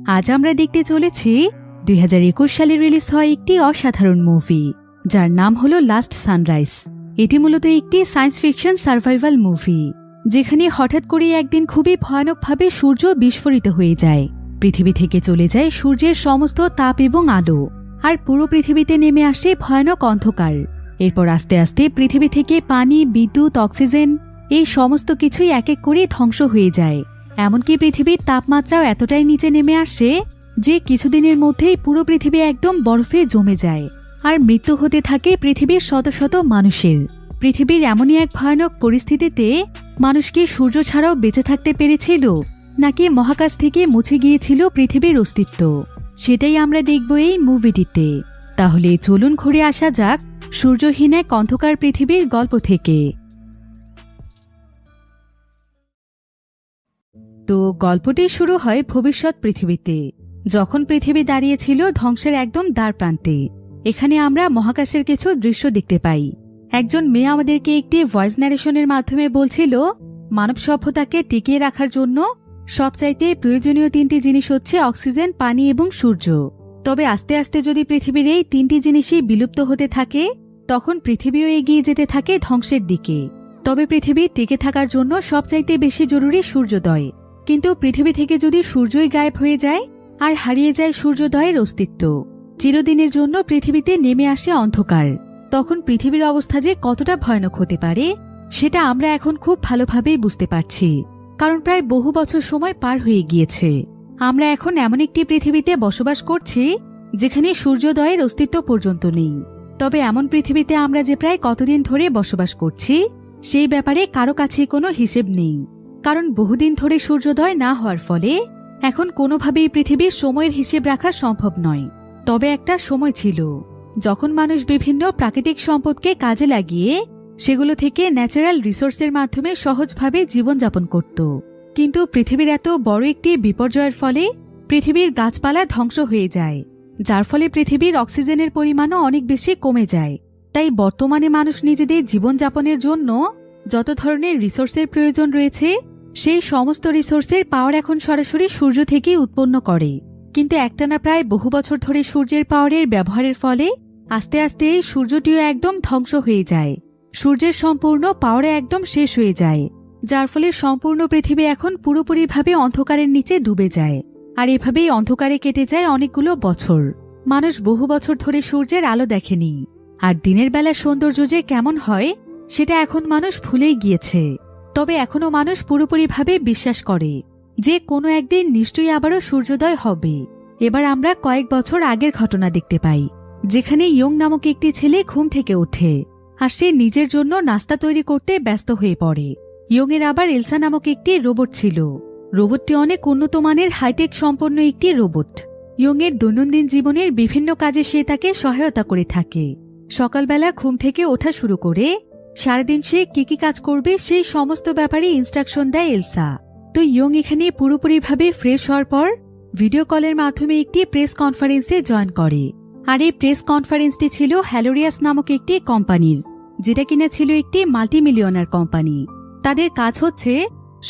আজ আমরা দেখতে চলেছি 2021 সালে রিলিজ হয় একটি অসাধারণ মুভি, যার নাম হলো লাস্ট সানরাইজ। এটি মূলত একটি সায়েন্স ফিকশন সার্ভাইভাল মুভি, যেখানে হঠাৎ করে একদিন খুবই ভয়ানকভাবে সূর্য বিস্ফোরিত হয়ে যায়। পৃথিবী থেকে চলে যায় সূর্যের সমস্ত তাপ এবং আলো, আর পুরো পৃথিবীতে নেমে আসে ভয়ানক অন্ধকার। এরপর আস্তে আস্তে পৃথিবী থেকে পানি, বিদ্যুৎ, অক্সিজেন এই সমস্ত কিছুই এক এক করে ধ্বংস হয়ে যায়। এমনকি পৃথিবীর তাপমাত্রাও এতটাই নিচে নেমে আসে যে কিছুদিনের মধ্যেই পুরো পৃথিবী একদম বরফে জমে যায়, আর মৃত্যু হতে থাকে পৃথিবীর শত শত মানুষের। পৃথিবীর এমনই এক ভয়ানক পরিস্থিতিতে মানুষ কি সূর্য ছাড়াও বেঁচে থাকতে পেরেছিল, নাকি মহাকাশ থেকে মুছে গিয়েছিল পৃথিবীর অস্তিত্ব, সেটাই আমরা দেখব এই মুভিটিতে। তাহলে চলুন ঘুরে আসা যাক সূর্যহীন এক অন্ধকার পৃথিবীর গল্প থেকে। তো গল্পটি শুরু হয় ভবিষ্যৎ পৃথিবীতে, যখন পৃথিবী দাঁড়িয়েছিল ধ্বংসের একদম দ্বার প্রান্তে। এখানে আমরা মহাকাশের কিছু দৃশ্য দেখতে পাই। একজন মেয়ে আমাদেরকে একটি ভয়েস ন্যারেশনের মাধ্যমে বলছিল, মানব সভ্যতাকে টিকিয়ে রাখার জন্য সবচাইতে প্রয়োজনীয় তিনটি জিনিস হচ্ছে অক্সিজেন, পানি এবং সূর্য। তবে আস্তে আস্তে যদি পৃথিবীর এই তিনটি জিনিসই বিলুপ্ত হতে থাকে, তখন পৃথিবীও এগিয়ে যেতে থাকে ধ্বংসের দিকে। তবে পৃথিবী টিকে থাকার জন্য সবচাইতে বেশি জরুরি সূর্যোদয়। কিন্তু পৃথিবী থেকে যদি সূর্যই গায়েব হয়ে যায় আর হারিয়ে যায় সূর্যোদয়ের অস্তিত্ব, চিরদিনের জন্য পৃথিবীতে নেমে আসে অন্ধকার, তখন পৃথিবীর অবস্থা যে কতটা ভয়ানক হতে পারে সেটা আমরা এখন খুব ভালোভাবেই বুঝতে পারছি। কারণ প্রায় বহু বছর সময় পার হয়ে গিয়েছে। আমরা এখন এমন একটি পৃথিবীতে বসবাস করছি যেখানে সূর্যোদয়ের অস্তিত্ব পর্যন্ত নেই। তবে এমন পৃথিবীতে আমরা যে প্রায় কতদিন ধরে বসবাস করছি সেই ব্যাপারে কারো কাছেই কোনো হিসেব নেই। কারণ বহুদিন ধরে সূর্যোদয় না হওয়ার ফলে এখন কোনোভাবেই পৃথিবীর সময়ের হিসেব রাখা সম্ভব নয়। তবে একটা সময় ছিল যখন মানুষ বিভিন্ন প্রাকৃতিক সম্পদকে কাজে লাগিয়ে সেগুলো থেকে ন্যাচারাল রিসোর্সের মাধ্যমে সহজভাবে জীবনযাপন করত। কিন্তু পৃথিবীর এত বড় একটি বিপর্যয়ের ফলে পৃথিবীর গাছপালা ধ্বংস হয়ে যায়, যার ফলে পৃথিবীর অক্সিজেনের পরিমাণও অনেক বেশি কমে যায়। তাই বর্তমানে মানুষ নিজেদের জীবনযাপনের জন্য যত ধরনের রিসোর্সের প্রয়োজন রয়েছে সেই সমস্ত রিসোর্সের পাওয়ার এখন সরাসরি সূর্য থেকেই উৎপন্ন করে। কিন্তু একটানা প্রায় বহু বছর ধরে সূর্যের পাওয়ারের ব্যবহারের ফলে আস্তে আস্তে এই সূর্যটিও একদম ধ্বংস হয়ে যায়। সূর্যের সম্পূর্ণ পাওয়ারে একদম শেষ হয়ে যায়, যার ফলে সম্পূর্ণ পৃথিবী এখন পুরোপুরিভাবে অন্ধকারের নিচে ডুবে যায়। আর এভাবেই অন্ধকারে কেটে যায় অনেকগুলো বছর। মানুষ বহু বছর ধরে সূর্যের আলো দেখেনি, আর দিনের বেলা সৌন্দর্য যে কেমন হয় সেটা এখন মানুষ ভুলেই গিয়েছে। তবে এখনো মানুষ পুরোপুরিভাবে বিশ্বাস করে যে কোনো একদিন নিশ্চয়ই আবারও সূর্যোদয় হবে। এবার আমরা কয়েক বছর আগের ঘটনা দেখতে পাই, যেখানে ইয়ং নামক একটি ছেলে ঘুম থেকে ওঠে আর সে নিজের জন্য নাস্তা তৈরি করতে ব্যস্ত হয়ে পড়ে। ইয়ংয়ের আবার এলসা নামক একটি রোবট ছিল। রোবটটি অনেক উন্নত মানের হাইটেক সম্পন্ন একটি রোবট। ইয়ংয়ের দৈনন্দিন জীবনের বিভিন্ন কাজে সে তাকে সহায়তা করে থাকে। সকালবেলা ঘুম থেকে ওঠা শুরু করে সারাদিন সে কি কি কাজ করবে সেই সমস্ত ব্যাপারে ইনস্ট্রাকশন দেয় এলসা। তো ইয়ং এখানে পুরোপুরিভাবে ফ্রেশ হওয়ার পর ভিডিও কলের মাধ্যমে একটি প্রেস কনফারেন্সে জয়েন করে। আর এই প্রেস কনফারেন্সটি ছিল হ্যালোরিয়াস নামক একটি কোম্পানির, যেটা কিনা ছিল একটি মাল্টিমিলিয়নার কোম্পানি। তাদের কাজ হচ্ছে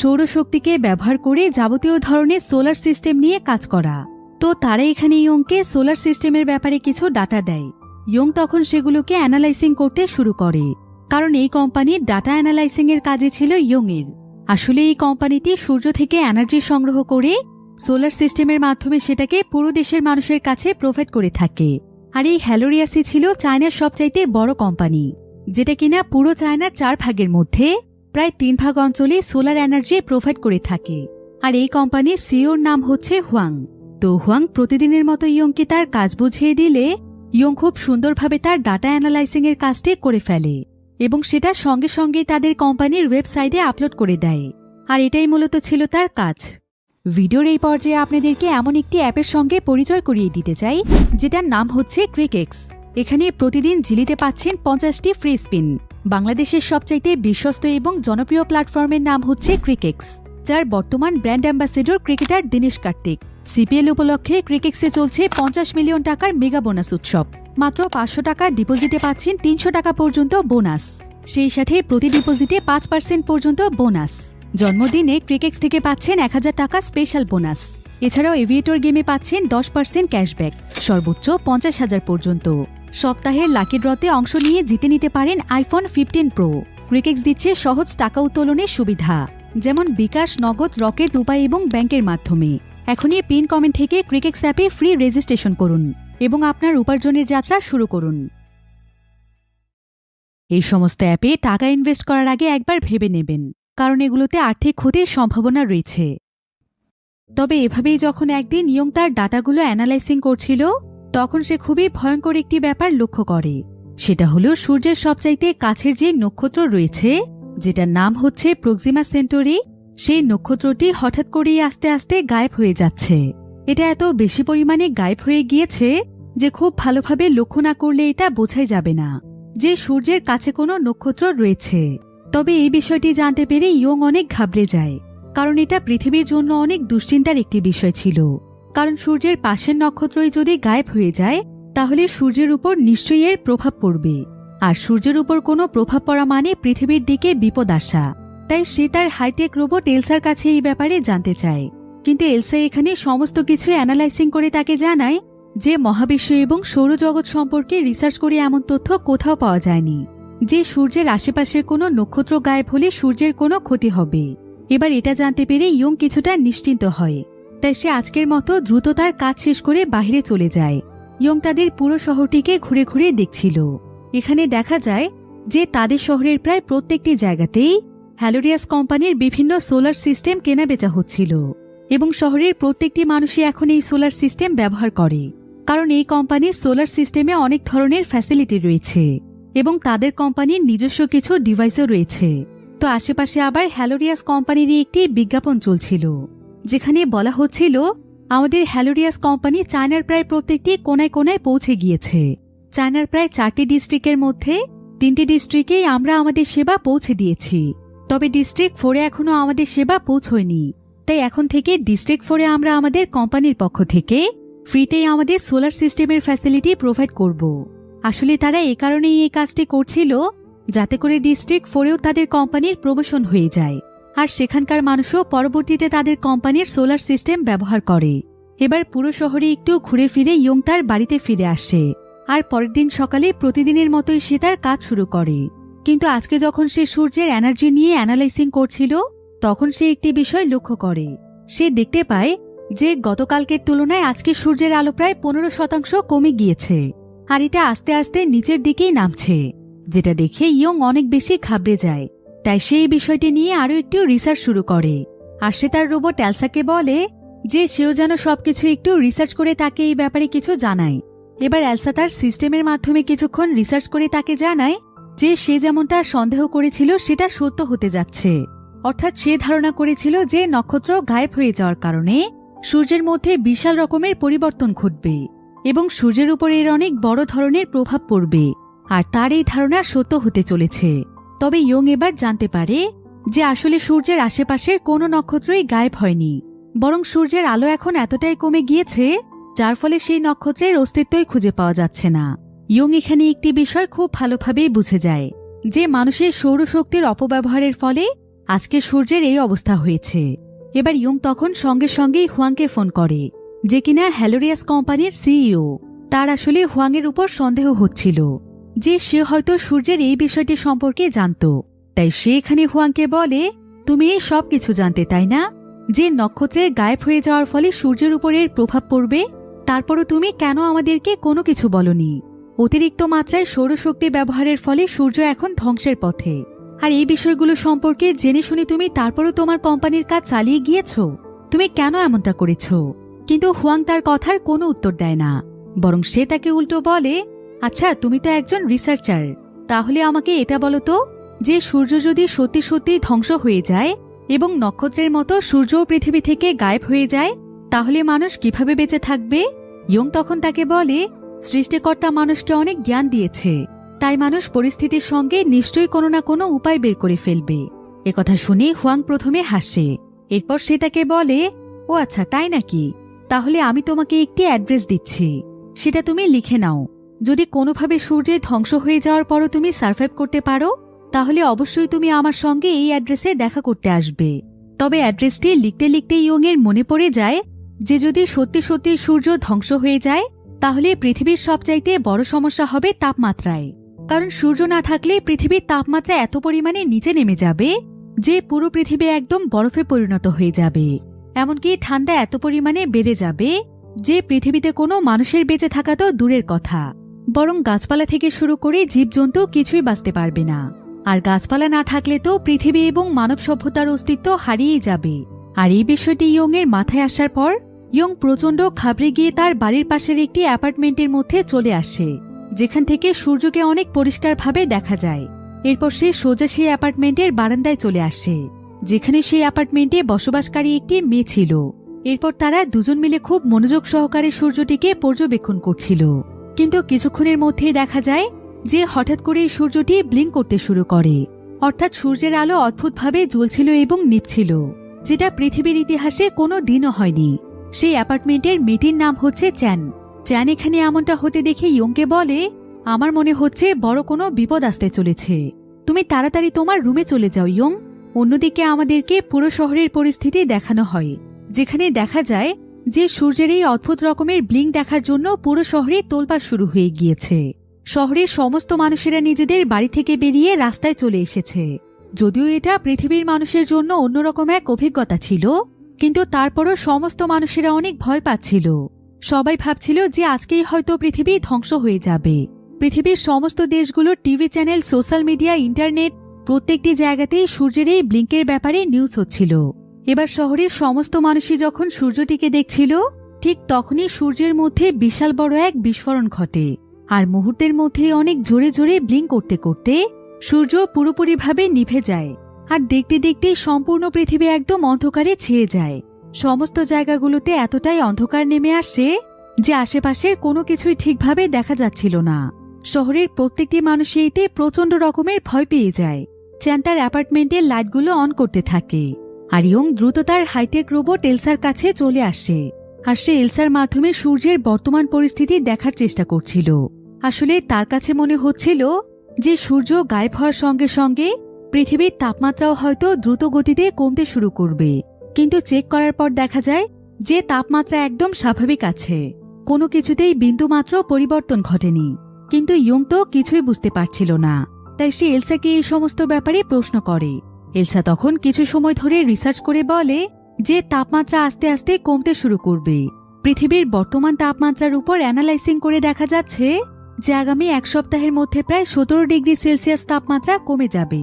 সৌরশক্তিকে ব্যবহার করে যাবতীয় ধরনের সোলার সিস্টেম নিয়ে কাজ করা। তো তারা এখানে ইয়ংকে সোলার সিস্টেমের ব্যাপারে কিছু ডাটা দেয়। ইয়ং তখন সেগুলোকে অ্যানালাইসিং করতে শুরু করে, কারণ এই কোম্পানির ডাটা অ্যানালাইসিং এর কাজে ছিল ইয়ংয়ের। আসলে এই কোম্পানিটি সূর্য থেকে এনার্জি সংগ্রহ করে সোলার সিস্টেমের মাধ্যমে সেটাকে পুরো দেশের মানুষের কাছে প্রোভাইড করে থাকে। আর এই হ্যালোরিয়াসই ছিল চায়নার সবচাইতে বড় কোম্পানি, যেটা কিনা পুরো চায়নার 4 ভাগের মধ্যে প্রায় 3 ভাগ অঞ্চলে সোলার এনার্জি প্রোভাইড করে থাকে। আর এই কোম্পানির সিইওর নাম হচ্ছে হুয়াং। তো হুয়াং প্রতিদিনের মতো ইয়ংকে তার কাজ বুঝিয়ে দিলে ইয়ং খুব সুন্দরভাবে তার ডাটা অ্যানালাইসিং এর কাজটি করে ফেলে এবং সেটা সঙ্গে সঙ্গেই তাদের কোম্পানির ওয়েবসাইটে আপলোড করে দেয়। আর এটাই মূলত ছিল তার কাজ। ভিডিওর এই পর্যায়ে আপনাদেরকে এমন একটি অ্যাপের সঙ্গে পরিচয় করিয়ে দিতে চাই, যেটার নাম হচ্ছে ক্রিকেক্স। এখানে প্রতিদিন জিলিতে পাচ্ছেন 50টি ফ্রি স্পিন। বাংলাদেশের সবচাইতে বিশ্বস্ত এবং জনপ্রিয় প্ল্যাটফর্মের নাম হচ্ছে ক্রিকেক্স, যার বর্তমান brand ambassador cricketer Dinesh Kartik. CPL উপলক্ষে ক্রিকেক্সে চলছে 50 মিলিয়ন টাকার মেগা বোনাস উৎসব। মাত্র 500 টাকা ডিপোজিটে পাচ্ছেন 300 টাকা পর্যন্ত বোনাস, সেই সাথে প্রতি ডিপোজিটে 5% পর্যন্ত বোনাস। জন্মদিনে ক্রিকেক্স থেকে পাচ্ছেন 1000 টাকা স্পেশাল বোনাস। এছাড়াও এভিয়েটর গেমে পাচ্ছেন 10% ক্যাশব্যাক, সর্বোচ্চ 50,000 পর্যন্ত। সপ্তাহের লাকি ড্রতে অংশ নিয়ে জিতে নিতে পারেন আইফোন 15 প্রো। ক্রিকেক্স দিচ্ছে সহজ টাকা উত্তোলনের সুবিধা, যেমন বিকাশ, নগদ, রকেট, উপায় এবং ব্যাংকের মাধ্যমে। এখনই পিন কমেন্ট থেকে ক্রিকেক্স অ্যাপে ফ্রি রেজিস্ট্রেশন করুন এবং আপনার উপার্জনের যাত্রা শুরু করুন। এই সমস্ত অ্যাপে টাকা ইনভেস্ট করার আগে একবার ভেবে নেবেন, কারণ এগুলোতে আর্থিক ক্ষতির সম্ভাবনা রয়েছে। তবে এভাবেই যখন একদিন ইয়ং তার ডাটাগুলো অ্যানালাইসিং করছিল, তখন সে খুবই ভয়ঙ্কর একটি ব্যাপার লক্ষ্য করে। সেটা হলো সূর্যের সবচাইতে কাছের যে নক্ষত্র রয়েছে, যেটার নাম হচ্ছে প্রক্সিমা সেন্টোরি, সেই নক্ষত্রটি হঠাৎ করেই আস্তে আস্তে গায়েব হয়ে যাচ্ছে। এটা এত বেশি পরিমাণে গায়েব হয়ে গিয়েছে যে খুব ভালোভাবে লক্ষ্য না করলে এটা বোঝাই যাবে না যে সূর্যের কাছে কোনো নক্ষত্র রয়েছে। তবে এই বিষয়টি জানতে পেরে ইয়ং অনেক ঘাবড়ে যায়, কারণ এটা পৃথিবীর জন্য অনেক দুশ্চিন্তার একটি বিষয় ছিল। কারণ সূর্যের পাশের নক্ষত্রই যদি গায়েব হয়ে যায়, তাহলে সূর্যের উপর নিশ্চয়ই এর প্রভাব পড়বে, আর সূর্যের উপর কোনো প্রভাব পড়া মানে পৃথিবীর দিকে বিপদ আসা। তাই সে তার হাইটেক রোবট এলসার কাছে এই ব্যাপারে জানতে চায়। কিন্তু এলসা এখানে সমস্ত কিছু অ্যানালাইসিং করে তাকে জানায় যে মহাবিশ্ব এবং সৌরজগৎ সম্পর্কে রিসার্চ করে এমন তথ্য কোথাও পাওয়া যায়নি যে সূর্যের আশেপাশের কোনো নক্ষত্র গায়েব হলে সূর্যের কোনো ক্ষতি হবে। এবার এটা জানতে পেরে ইয়ং কিছুটা নিশ্চিন্ত হয়। তাই সে আজকের মতো দ্রুত তার কাজ শেষ করে বাইরে চলে যায়। ইয়ং তাদের পুরো শহরটিকে ঘুরে ঘুরে দেখছিল। এখানে দেখা যায় যে তাদের শহরের প্রায় প্রত্যেকটি জায়গাতেই হ্যালোরিয়াস কোম্পানির বিভিন্ন সোলার সিস্টেম কেনাবেচা হচ্ছিল, এবং শহরের প্রত্যেকটি মানুষই এখন এই সোলার সিস্টেম ব্যবহার করে, কারণ এই কোম্পানির সোলার সিস্টেমে অনেক ধরনের ফ্যাসিলিটি রয়েছে এবং তাদের কোম্পানির নিজস্ব কিছু ডিভাইসও রয়েছে। তো আশেপাশে আবার হ্যালোরিয়াস কোম্পানিরই একটি বিজ্ঞাপন চলছিল, যেখানে বলা হচ্ছিল আমাদের হ্যালোরিয়াস কোম্পানি চায়নার প্রায় প্রত্যেকটি কোনায় কোনায় পৌঁছে গিয়েছে। চায়নার প্রায় 4টি ডিস্ট্রিক্টের মধ্যে 3টি ডিস্ট্রিক্টেই আমরা আমাদের সেবা পৌঁছে দিয়েছি, তবে ডিস্ট্রিক্ট 4-এ এখনও আমাদের সেবা পৌঁছয়নি। তাই এখন থেকে ডিস্ট্রিক্ট 4-এ আমরা আমাদের কোম্পানির পক্ষ থেকে ফ্রিতেই আমাদের সোলার সিস্টেমের ফ্যাসিলিটি প্রোভাইড করব। আসলে তারা এই কারণেই এই কাজটি করছিল, যাতে করে ডিস্ট্রিক্ট 4-এও তাদের কোম্পানির প্রমোশন হয়ে যায়, আর সেখানকার মানুষও পরবর্তীতে তাদের কোম্পানির সোলার সিস্টেম ব্যবহার করে। এবার পুরো শহরে একটু ঘুরে ফিরে ইয়ং তার বাড়িতে ফিরে আসে, আর পরের দিন সকালে প্রতিদিনের মতোই সে তার কাজ শুরু করে। কিন্তু আজকে যখন সে সূর্যের এনার্জি নিয়ে অ্যানালাইসিং করছিল, তখন সে একটি বিষয় লক্ষ্য করে। সে দেখতে পায় যে গতকালকের তুলনায় আজকে সূর্যের আলো প্রায় 15% কমে গিয়েছে, আর এটা আস্তে আস্তে নিচের দিকেই নামছে, যেটা দেখে ইয়ং অনেক বেশি ঘাবড়ে যায়। তাই সে এই বিষয়টি নিয়ে আরও একটু রিসার্চ শুরু করে, আর সে তার রোবট এলসাকে বলে যে সেও যেন সবকিছু একটু রিসার্চ করে তাকে এই ব্যাপারে কিছু জানায়। এবার এলসা তার সিস্টেমের মাধ্যমে কিছুক্ষণ রিসার্চ করে তাকে জানায় যে সে যেমনটা সন্দেহ করেছিল সেটা সত্য হতে যাচ্ছে। অর্থাৎ সে ধারণা করেছিল যে নক্ষত্র গায়েব হয়ে যাওয়ার কারণে সূর্যের মধ্যে বিশাল রকমের পরিবর্তন ঘটবে এবং সূর্যের উপর এর অনেক বড় ধরনের প্রভাব পড়বে, আর তার এই ধারণা সত্য হতে চলেছে। তবে ইয়ং এবার জানতে পারে যে আসলে সূর্যের আশেপাশের কোনো নক্ষত্রই গায়েব হয়নি, বরং সূর্যের আলো এখন এতটাই কমে গিয়েছে যার ফলে সেই নক্ষত্রের অস্তিত্বই খুঁজে পাওয়া যাচ্ছে না। ইয়ং এখানে একটি বিষয় খুব ভালোভাবেই বুঝে যায় যে মানুষের সৌরশক্তির অপব্যবহারের ফলে আজকে সূর্যের এই অবস্থা হয়েছে। এবার ইয়ং তখন সঙ্গে সঙ্গেই হুয়াংকে ফোন করে, যে কিনা হ্যালোরিয়াস কোম্পানির সিইও। তার আসলে হুয়াংয়ের উপর সন্দেহ হচ্ছিল যে সে হয়তো সূর্যের এই বিষয়টি সম্পর্কে জানত। তাই সে এখানে হুয়াংকে বলে, তুমি এই সব কিছু জানতে, তাই না, যে নক্ষত্রের গায়েব হয়ে যাওয়ার ফলে সূর্যের উপর এর প্রভাব পড়বে? তারপরও তুমি কেন আমাদেরকে কোনো কিছু বলনি? অতিরিক্ত মাত্রায় সৌরশক্তি ব্যবহারের ফলে সূর্য এখন ধ্বংসের পথে, আর এই বিষয়গুলো সম্পর্কে জেনে শুনে তুমি তারপরও তোমার কোম্পানির কাজ চালিয়ে গিয়েছ। তুমি কেন এমনটা করেছ? কিন্তু হুয়াং তার কথার কোনো উত্তর দেয় না, বরং সে তাকে উল্টো বলে, আচ্ছা তুমি তো একজন রিসার্চার, তাহলে আমাকে এটা বলো তো যে সূর্য যদি সত্যি সত্যি ধ্বংস হয়ে যায় এবং নক্ষত্রের মতো সূর্যও পৃথিবী থেকে গায়েব হয়ে যায়, তাহলে মানুষ কিভাবে বেঁচে থাকবে? ইয়ং তখন তাকে বলে, সৃষ্টিকর্তা মানুষকে অনেক জ্ঞান দিয়েছে, তাই মানুষ পরিস্থিতির সঙ্গে নিশ্চয়ই কোনো না কোনো উপায় বের করে ফেলবে। একথা শুনে হুয়াং প্রথমে হাসে, এরপর সে তাকে বলে, ও আচ্ছা তাই নাকি, তাহলে আমি তোমাকে একটি অ্যাড্রেস দিচ্ছি, সেটা তুমি লিখে নাও। যদি কোনোভাবে সূর্যের ধ্বংস হয়ে যাওয়ার পরও তুমি সার্ভাইভ করতে পারো, তাহলে অবশ্যই তুমি আমার সঙ্গে এই অ্যাড্রেসে দেখা করতে আসবে। তবে অ্যাড্রেসটি লিখতে লিখতে ইয়ং এর মনে পড়ে যায় যে যদি সত্যি সত্যি সূর্য ধ্বংস হয়ে যায় তাহলে পৃথিবীর সবচাইতে বড় সমস্যা হবে তাপমাত্রায়। কারণ সূর্য না থাকলে পৃথিবীর তাপমাত্রা এত পরিমাণে নিচে নেমে যাবে যে পুরো পৃথিবী একদম বরফে পরিণত হয়ে যাবে। এমনকি ঠান্ডা এত পরিমাণে বেড়ে যাবে যে পৃথিবীতে কোনো মানুষের বেঁচে থাকা তো দূরের কথা, বরং গাছপালা থেকে শুরু করে জীবজন্তু কিছুই বাঁচতে পারবে না। আর গাছপালা না থাকলে তো পৃথিবী এবং মানব সভ্যতার অস্তিত্ব হারিয়েই যাবে। আর এই বিষয়টি ইয়ংয়ের মাথায় আসার পর ইয়ং প্রচণ্ড ঘাবড়ে গিয়ে তার বাড়ির পাশের একটি অ্যাপার্টমেন্টের মধ্যে চলে আসে, যেখান থেকে সূর্যকে অনেক পরিষ্কারভাবে দেখা যায়। এরপর সে সোজা সেই অ্যাপার্টমেন্টের বারান্দায় চলে আসে, যেখানে সেই অ্যাপার্টমেন্টে বসবাসকারী একটি মেয়ে ছিল। এরপর তারা দুজন মিলে খুব মনোযোগ সহকারে সূর্যটিকে পর্যবেক্ষণ করছিল। কিন্তু কিছুক্ষণের মধ্যেই দেখা যায় যে হঠাৎ করে সূর্যটি ব্লিঙ্ক করতে শুরু করে, অর্থাৎ সূর্যের আলো অদ্ভুতভাবে জ্বলছিল এবং নিভছিল, যেটা পৃথিবীর ইতিহাসে কোনো দিনও হয়নি। সেই অ্যাপার্টমেন্টের মেয়েটির নাম হচ্ছে চ্যান। চ্যান এখানে এমনটা হতে দেখে ইয়ংকে বলে, আমার মনে হচ্ছে বড় কোনো বিপদ আসতে চলেছে, তুমি তাড়াতাড়ি তোমার রুমে চলে যাও ইয়ং। অন্যদিকে আমাদেরকে পুরো শহরের পরিস্থিতি দেখানো হয়, যেখানে দেখা যায় যে সূর্যের এই অদ্ভুত রকমের ব্লিঙ্ক দেখার জন্য পুরো শহরে তোলপাড় শুরু হয়ে গিয়েছে। শহরের সমস্ত মানুষেরা নিজেদের বাড়ি থেকে বেরিয়ে রাস্তায় চলে এসেছে। যদিও এটা পৃথিবীর মানুষের জন্য অন্যরকম এক অভিজ্ঞতা ছিল, কিন্তু তারপরও সমস্ত মানুষেরা অনেক ভয় পাচ্ছিল। সবাই ভাবছিল যে আজকেই হয়তো পৃথিবী ধ্বংস হয়ে যাবে। পৃথিবীর সমস্ত দেশগুলোর TV channel, social media, internet প্রত্যেকটি জায়গাতেই সূর্যের এই ব্লিঙ্কের ব্যাপারে নিউজ হচ্ছিল। এবার শহরের সমস্ত মানুষই যখন সূর্যটিকে দেখছিল, ঠিক তখনই সূর্যের মধ্যে বিশাল বড় এক বিস্ফোরণ ঘটে। আর মুহূর্তের মধ্যে অনেক জোরে জোরে ব্লিঙ্ক করতে করতে সূর্য পুরোপুরিভাবে নিভে যায়। আর দেখতে দেখতে সম্পূর্ণ পৃথিবী একদম অন্ধকারে ছেয়ে যায়। সমস্ত জায়গাগুলোতে এতটাই অন্ধকার নেমে আসে যে আশেপাশের কোনো কিছুই ঠিকভাবে দেখা যাচ্ছিল না। শহরের প্রত্যেকটি মানুষই এতে প্রচণ্ড রকমের ভয় পেয়ে যায়। চ্যান তার অ্যাপার্টমেন্টের লাইটগুলো অন করতে থাকে, আর ইয়ং দ্রুত তার হাইটেক রোবট এলসার কাছে চলে আসে। আর সে এলসার মাধ্যমে সূর্যের বর্তমান পরিস্থিতি দেখার চেষ্টা করছিল। আসলে তার কাছে মনে হচ্ছিল যে সূর্য গায়েব হওয়ার সঙ্গে সঙ্গে পৃথিবীর তাপমাত্রাও হয়তো দ্রুত গতিতে কমতে শুরু করবে। কিন্তু চেক করার পর দেখা যায় যে তাপমাত্রা একদম স্বাভাবিক আছে, কোনো কিছুতেই বিন্দুমাত্র পরিবর্তন ঘটেনি। কিন্তু ইয়ং তো কিছুই বুঝতে পারছিল না, তাই সে এলসাকে এই সমস্ত ব্যাপারে প্রশ্ন করে। এলসা তখন কিছু সময় ধরে রিসার্চ করে বলে যে তাপমাত্রা আস্তে আস্তে কমতে শুরু করবে। পৃথিবীর বর্তমান তাপমাত্রার উপর অ্যানালাইসিং করে দেখা যাচ্ছে যে আগামী এক সপ্তাহের মধ্যে প্রায় 17 ডিগ্রি সেলসিয়াস তাপমাত্রা কমে যাবে।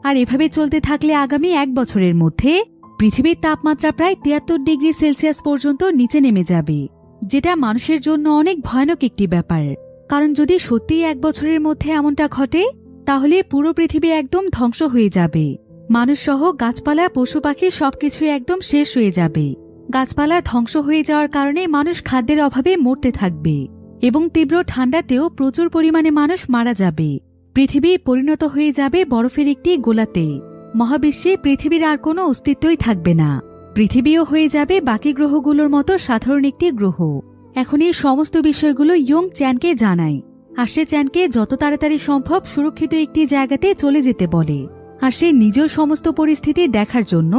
আর এভাবে চলতে থাকলে আগামী 1 বছরের মধ্যে পৃথিবীর তাপমাত্রা প্রায় 73 ডিগ্রি সেলসিয়াস পর্যন্ত নিচে নেমে যাবে, যেটা মানুষের জন্য অনেক ভয়ানক একটি ব্যাপার। কারণ যদি সত্যিই 1 বছরের মধ্যে এমনটা ঘটে তাহলে পুরো পৃথিবী একদম ধ্বংস হয়ে যাবে। মানুষ সহ গাছপালা, পশু পাখি সবকিছুই একদম শেষ হয়ে যাবে। গাছপালা ধ্বংস হয়ে যাওয়ার কারণে মানুষ খাদ্যের অভাবে মরতে থাকবে এবং তীব্র ঠান্ডাতেও প্রচুর পরিমাণে মানুষ মারা যাবে। পৃথিবী পরিণত হয়ে যাবে বরফের একটি গোলাতে। মহাবিশ্বে পৃথিবীর আর কোনো অস্তিত্বই থাকবে না। পৃথিবীও হয়ে যাবে বাকি গ্রহগুলোর মতো সাধারণ একটি গ্রহ। এখন এই সমস্ত বিষয়গুলো ইয়ং চ্যানকে জানায়, আর সে চ্যানকে যত তাড়াতাড়ি সম্ভব সুরক্ষিত একটি জায়গাতে চলে যেতে বলে। আর সে নিজেও সমস্ত পরিস্থিতি দেখার জন্য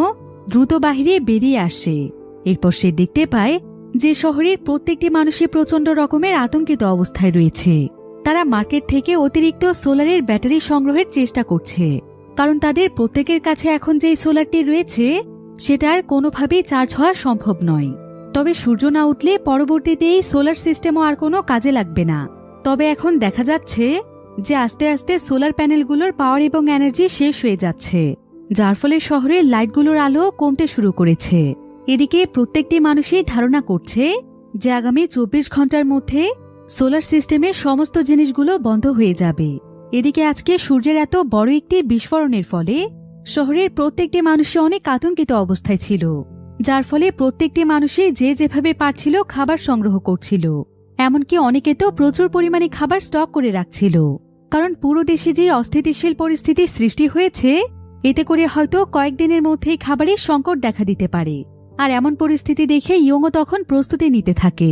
দ্রুত বাহিরে বেরিয়ে আসে। এরপর সে দেখতে পায় যে শহরের প্রত্যেকটি মানুষই প্রচণ্ড রকমের আতঙ্কিত অবস্থায় রয়েছে। তারা মার্কেট থেকে অতিরিক্ত সোলারের ব্যাটারি সংগ্রহের চেষ্টা করছে, কারণ তাদের প্রত্যেকের কাছে এখন যেই সোলারটি রয়েছে সেটা আর কোনোভাবেই চার্জ হওয়া সম্ভব নয়। তবে সূর্য না উঠলে পরবর্তীতে এই সোলার সিস্টেমও আর কোনো কাজে লাগবে না। তবে এখন দেখা যাচ্ছে যে আস্তে আস্তে সোলার প্যানেলগুলোর পাওয়ার এবং এনার্জি শেষ হয়ে যাচ্ছে, যার ফলে শহরের লাইটগুলোর আলো কমতে শুরু করেছে। এদিকে প্রত্যেকটি মানুষই ধারণা করছে যে আগামী 24 ঘন্টার মধ্যে সোলার সিস্টেমের সমস্ত জিনিসগুলো বন্ধ হয়ে যাবে। এদিকে আজকে সূর্যের এত বড় একটি বিস্ফোরণের ফলে শহরের প্রত্যেকটি মানুষই অনেক আতঙ্কিত অবস্থায় ছিল, যার ফলে প্রত্যেকটি মানুষই যে যেভাবে পারছিল খাবার সংগ্রহ করছিল। এমনকি অনেকে তো প্রচুর পরিমাণে খাবার স্টক করে রাখছিল, কারণ পুরো দেশে যে অস্থিতিশীল পরিস্থিতির সৃষ্টি হয়েছে এতে করে হয়তো কয়েকদিনের মধ্যেই খাবারের সংকট দেখা দিতে পারে। আর এমন পরিস্থিতি দেখে ইয়ংও তখন প্রস্তুতি নিতে থাকে।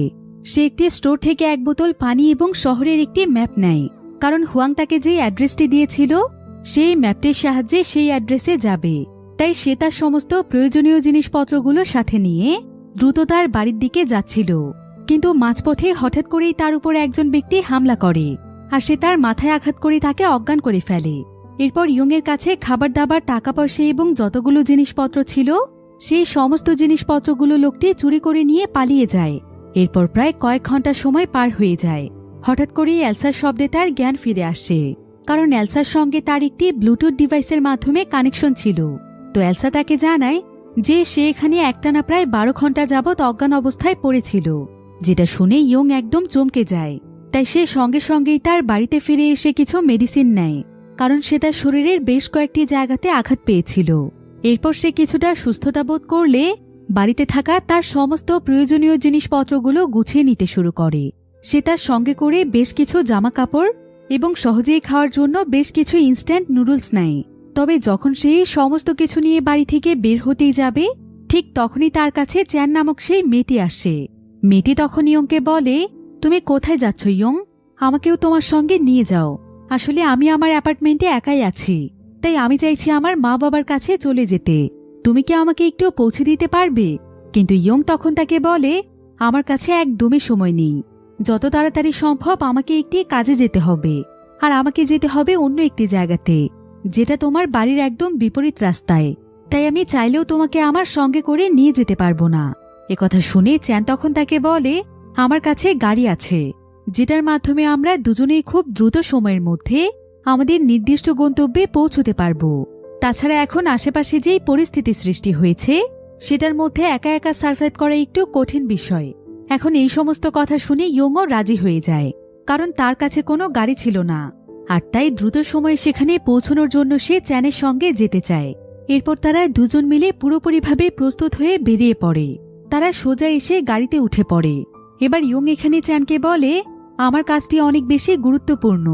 সে একটি স্টোর থেকে 1 বোতল পানি এবং শহরের একটি ম্যাপ নেয়, কারণ হুয়াং তাকে যে অ্যাড্রেসটি দিয়েছিল সেই ম্যাপটির সাহায্যে সেই অ্যাড্রেসে যাবে। তাই সে তার সমস্ত প্রয়োজনীয় জিনিসপত্রগুলো সাথে নিয়ে দ্রুত তার বাড়ির দিকে যাচ্ছিল, কিন্তু মাঝপথে হঠাৎ করেই তার উপর একজন ব্যক্তি হামলা করে আর সে তার মাথায় আঘাত করে তাকে অজ্ঞান করে ফেলে। এরপর ইয়ংয়ের কাছে খাবার দাবার, টাকা পয়সা এবং যতগুলো জিনিসপত্র ছিল সেই সমস্ত জিনিসপত্রগুলো লোকটি চুরি করে নিয়ে পালিয়ে যায়। এরপর প্রায় কয়েক ঘন্টা সময় পার হয়ে যায়। হঠাৎ করেই এলসার শব্দে তার জ্ঞান ফিরে আসে, কারণ এলসার সঙ্গে তার একটি ব্লুটুথ ডিভাইসের মাধ্যমে কানেকশন ছিল। তো এলসা তাকে জানায় যে সে এখানে একটানা প্রায় 12 ঘন্টা যাবৎ অজ্ঞান অবস্থায় পড়েছিল, যেটা শুনে ইয়ং একদম চমকে যায়। তাই সে সঙ্গে সঙ্গেই তার বাড়িতে ফিরে এসে কিছু মেডিসিন নেয়, কারণ সে তার শরীরের বেশ কয়েকটি জায়গাতে আঘাত পেয়েছিল। এরপর সে কিছুটা সুস্থতা বোধ করলে বাড়িতে থাকা তার সমস্ত প্রয়োজনীয় জিনিসপত্রগুলো গুছিয়ে নিতে শুরু করে। সে তার সঙ্গে করে বেশ কিছু জামা কাপড় এবং সহজেই খাওয়ার জন্য বেশ কিছু ইনস্ট্যান্ট নুডলস নেয়। তবে যখন সে সমস্ত কিছু নিয়ে বাড়ি থেকে বের হতেই যাবে, ঠিক তখনই তার কাছে চ্যান নামক সেই মেয়েটি আসে। মেয়েটি তখন ইয়ংকে বলে, তুমি কোথায় যাচ্ছ ইয়ং? আমাকেও তোমার সঙ্গে নিয়ে যাও। আসলে আমি আমার অ্যাপার্টমেন্টে একাই আছি, তাই আমি চাইছি আমার মা বাবার কাছে চলে যেতে। তুমি কি আমাকে একটু পৌঁছে দিতে পারবে? কিন্তু ইয়ং তখন তাকে বলে, আমার কাছে একদমই সময় নেই। যত তাড়াতাড়ি সম্ভব আমাকে একটি কাজে যেতে হবে, আর আমাকে যেতে হবে অন্য একটি জায়গাতে, যেটা তোমার বাড়ির একদম বিপরীত রাস্তায়। তাই আমি চাইলেও তোমাকে আমার সঙ্গে করে নিয়ে যেতে পারবো না। একথা শুনে চ্যান তখন তাকে বলে, আমার কাছে গাড়ি আছে, যেটার মাধ্যমে আমরা দুজনেই খুব দ্রুত সময়ের মধ্যে আমাদের নির্দিষ্ট গন্তব্যে পৌঁছতে পারবো। তাছাড়া এখন আশেপাশে যেই পরিস্থিতি সৃষ্টি হয়েছে সেটার মধ্যে একা একা সার্ভাইভ করা একটু কঠিন বিষয়। এখন এই সমস্ত কথা শুনে ইয়ংও রাজি হয়ে যায়, কারণ তার কাছে কোনো গাড়ি ছিল না, আর তাই দ্রুত সময়ে সেখানে পৌঁছানোর জন্য সে চ্যানের সঙ্গে যেতে চায়। এরপর তারা দুজন মিলে পুরোপুরিভাবে প্রস্তুত হয়ে বেরিয়ে পড়ে। তারা সোজা এসে গাড়িতে উঠে পড়ে। এবার ইয়ং এখানে চ্যানকে বলে, আমার কাজটি অনেক বেশি গুরুত্বপূর্ণ,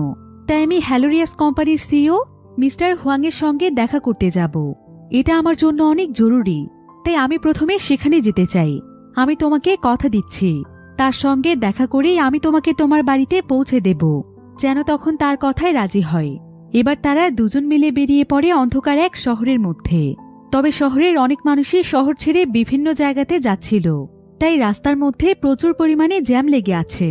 তাই আমি হ্যালোরিয়াস কোম্পানির সিইও মিস্টার হুয়াংয়ের সঙ্গে দেখা করতে যাব। এটা আমার জন্য অনেক জরুরি, তাই আমি প্রথমে সেখানে যেতে চাই। আমি তোমাকে কথা দিচ্ছি, তার সঙ্গে দেখা করেই আমি তোমাকে তোমার বাড়িতে পৌঁছে দেব। যেন তখন তার কথায় রাজি হয়। এবার তারা দুজন মিলে বেরিয়ে পড়ে অন্ধকার এক শহরের মধ্যে। তবে শহরের অনেক মানুষই শহর ছেড়ে বিভিন্ন জায়গাতে যাচ্ছিল, তাই রাস্তার মধ্যে প্রচুর পরিমাণে জ্যাম লেগে আছে।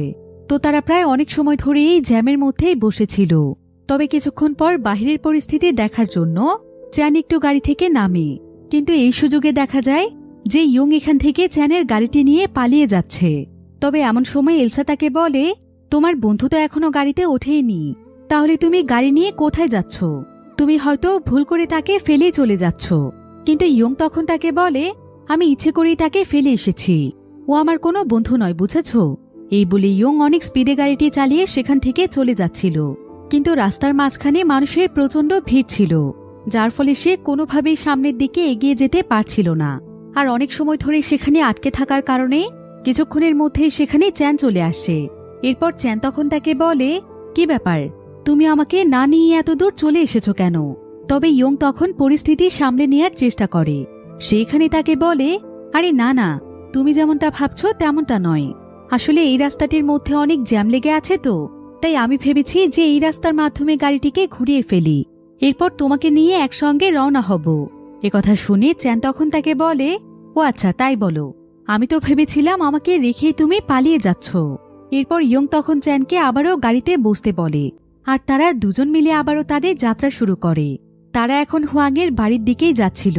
তো তারা প্রায় অনেক সময় ধরে এই জ্যামের মধ্যেই বসেছিল। তবে কিছুক্ষণ পর বাহিরের পরিস্থিতি দেখার জন্য চ্যান একটু গাড়ি থেকে নামে, কিন্তু এই সুযোগে দেখা যায় যে ইয়ং এখান থেকে চ্যানের গাড়িটি নিয়ে পালিয়ে যাচ্ছে। তবে এমন সময় এলসা তাকে বলে, তোমার বন্ধু তো এখনো গাড়িতে ওঠেইনি, তাহলে তুমি গাড়ি নিয়ে কোথায় যাচ্ছ? তুমি হয়তো ভুল করে তাকে ফেলে চলে যাচ্ছ। কিন্তু ইয়ং তখন তাকে বলে, আমি ইচ্ছে করেই তাকে ফেলে এসেছি, ও আমার কোনো বন্ধু নয়, বুঝেছ? এই বলে ইয়ং অনেক স্পিডে গাড়িটি চালিয়ে সেখান থেকে চলে যাচ্ছিল। কিন্তু রাস্তার মাঝখানে মানুষের প্রচণ্ড ভিড় ছিল, যার ফলে সে কোনোভাবেই সামনের দিকে এগিয়ে যেতে পারছিল না। আর অনেক সময় ধরে সেখানে আটকে থাকার কারণে কিছুক্ষণের মধ্যেই সেখানে চ্যান চলে আসে। এরপর চ্যান তখন তাকে বলে, কি ব্যাপার, তুমি আমাকে না নিয়ে এত দূর চলে এসেছো কেন? তবে ইয়ং তখন পরিস্থিতি সামলে নেয়ার চেষ্টা করে। সেখানে তাকে বলে, আরে না না, তুমি যেমনটা ভাবছো তেমনটা নয়। আসলে এই রাস্তাটির মধ্যে অনেক জ্যাম লেগে আছে, তো তাই আমি ভেবেছি যে এই রাস্তার মাধ্যমে গাড়িটিকে ঘুরিয়ে ফেলি, এরপর তোমাকে নিয়ে একসঙ্গে রওনা হব। একথা শুনে চ্যান তখন তাকে বলে, ও আচ্ছা, তাই বলো। আমি তো ভেবেছিলাম আমাকে রেখেই তুমি পালিয়ে যাচ্ছ। এরপর ইয়ং তখন চ্যানকে আবারও গাড়িতে বসতে বলে, আর তারা দুজন মিলে আবারও তাদের যাত্রা শুরু করে। তারা এখন হুয়াংয়ের বাড়ির দিকেই যাচ্ছিল,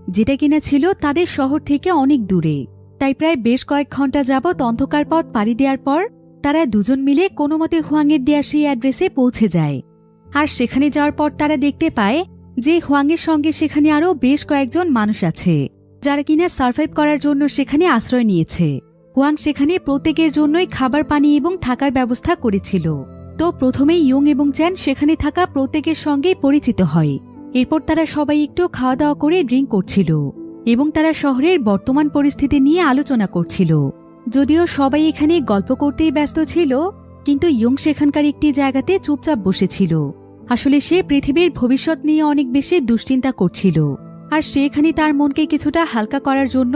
যেটা কিনা ছিল তাদের শহর থেকে অনেক দূরে। তাই প্রায় বেশ কয়েক ঘন্টা যাবৎ অন্ধকার পথ পাড়ি দেওয়ার পর তারা দুজন মিলে কোনো মতে হুয়াংয়ের দেয়া সেই অ্যাড্রেসে পৌঁছে যায়। আর সেখানে যাওয়ার পর তারা দেখতে পায় যে হুয়াংয়ের সঙ্গে সেখানে আরও বেশ কয়েকজন মানুষ আছে, যারা কিনা সার্ভাইভ করার জন্য সেখানে আশ্রয় নিয়েছে। হুয়াং সেখানে প্রত্যেকের জন্যই খাবার, পানি এবং থাকার ব্যবস্থা করেছিল। তো প্রথমেই ইয়ং এবং চ্যান সেখানে থাকা প্রত্যেকের সঙ্গেই পরিচিত হয়। এরপর তারা সবাই একটু খাওয়া দাওয়া করে ড্রিঙ্ক করছিল এবং তারা শহরের বর্তমান পরিস্থিতি নিয়ে আলোচনা করছিল। যদিও সবাই এখানে গল্প করতেই ব্যস্ত ছিল, কিন্তু ইয়ং সেখানকার একটি জায়গাতে চুপচাপ বসেছিল। আসলে সে পৃথিবীর ভবিষ্যৎ নিয়ে অনেক বেশি দুশ্চিন্তা করছিল, আর সেখানে তার মনকে কিছুটা হালকা করার জন্য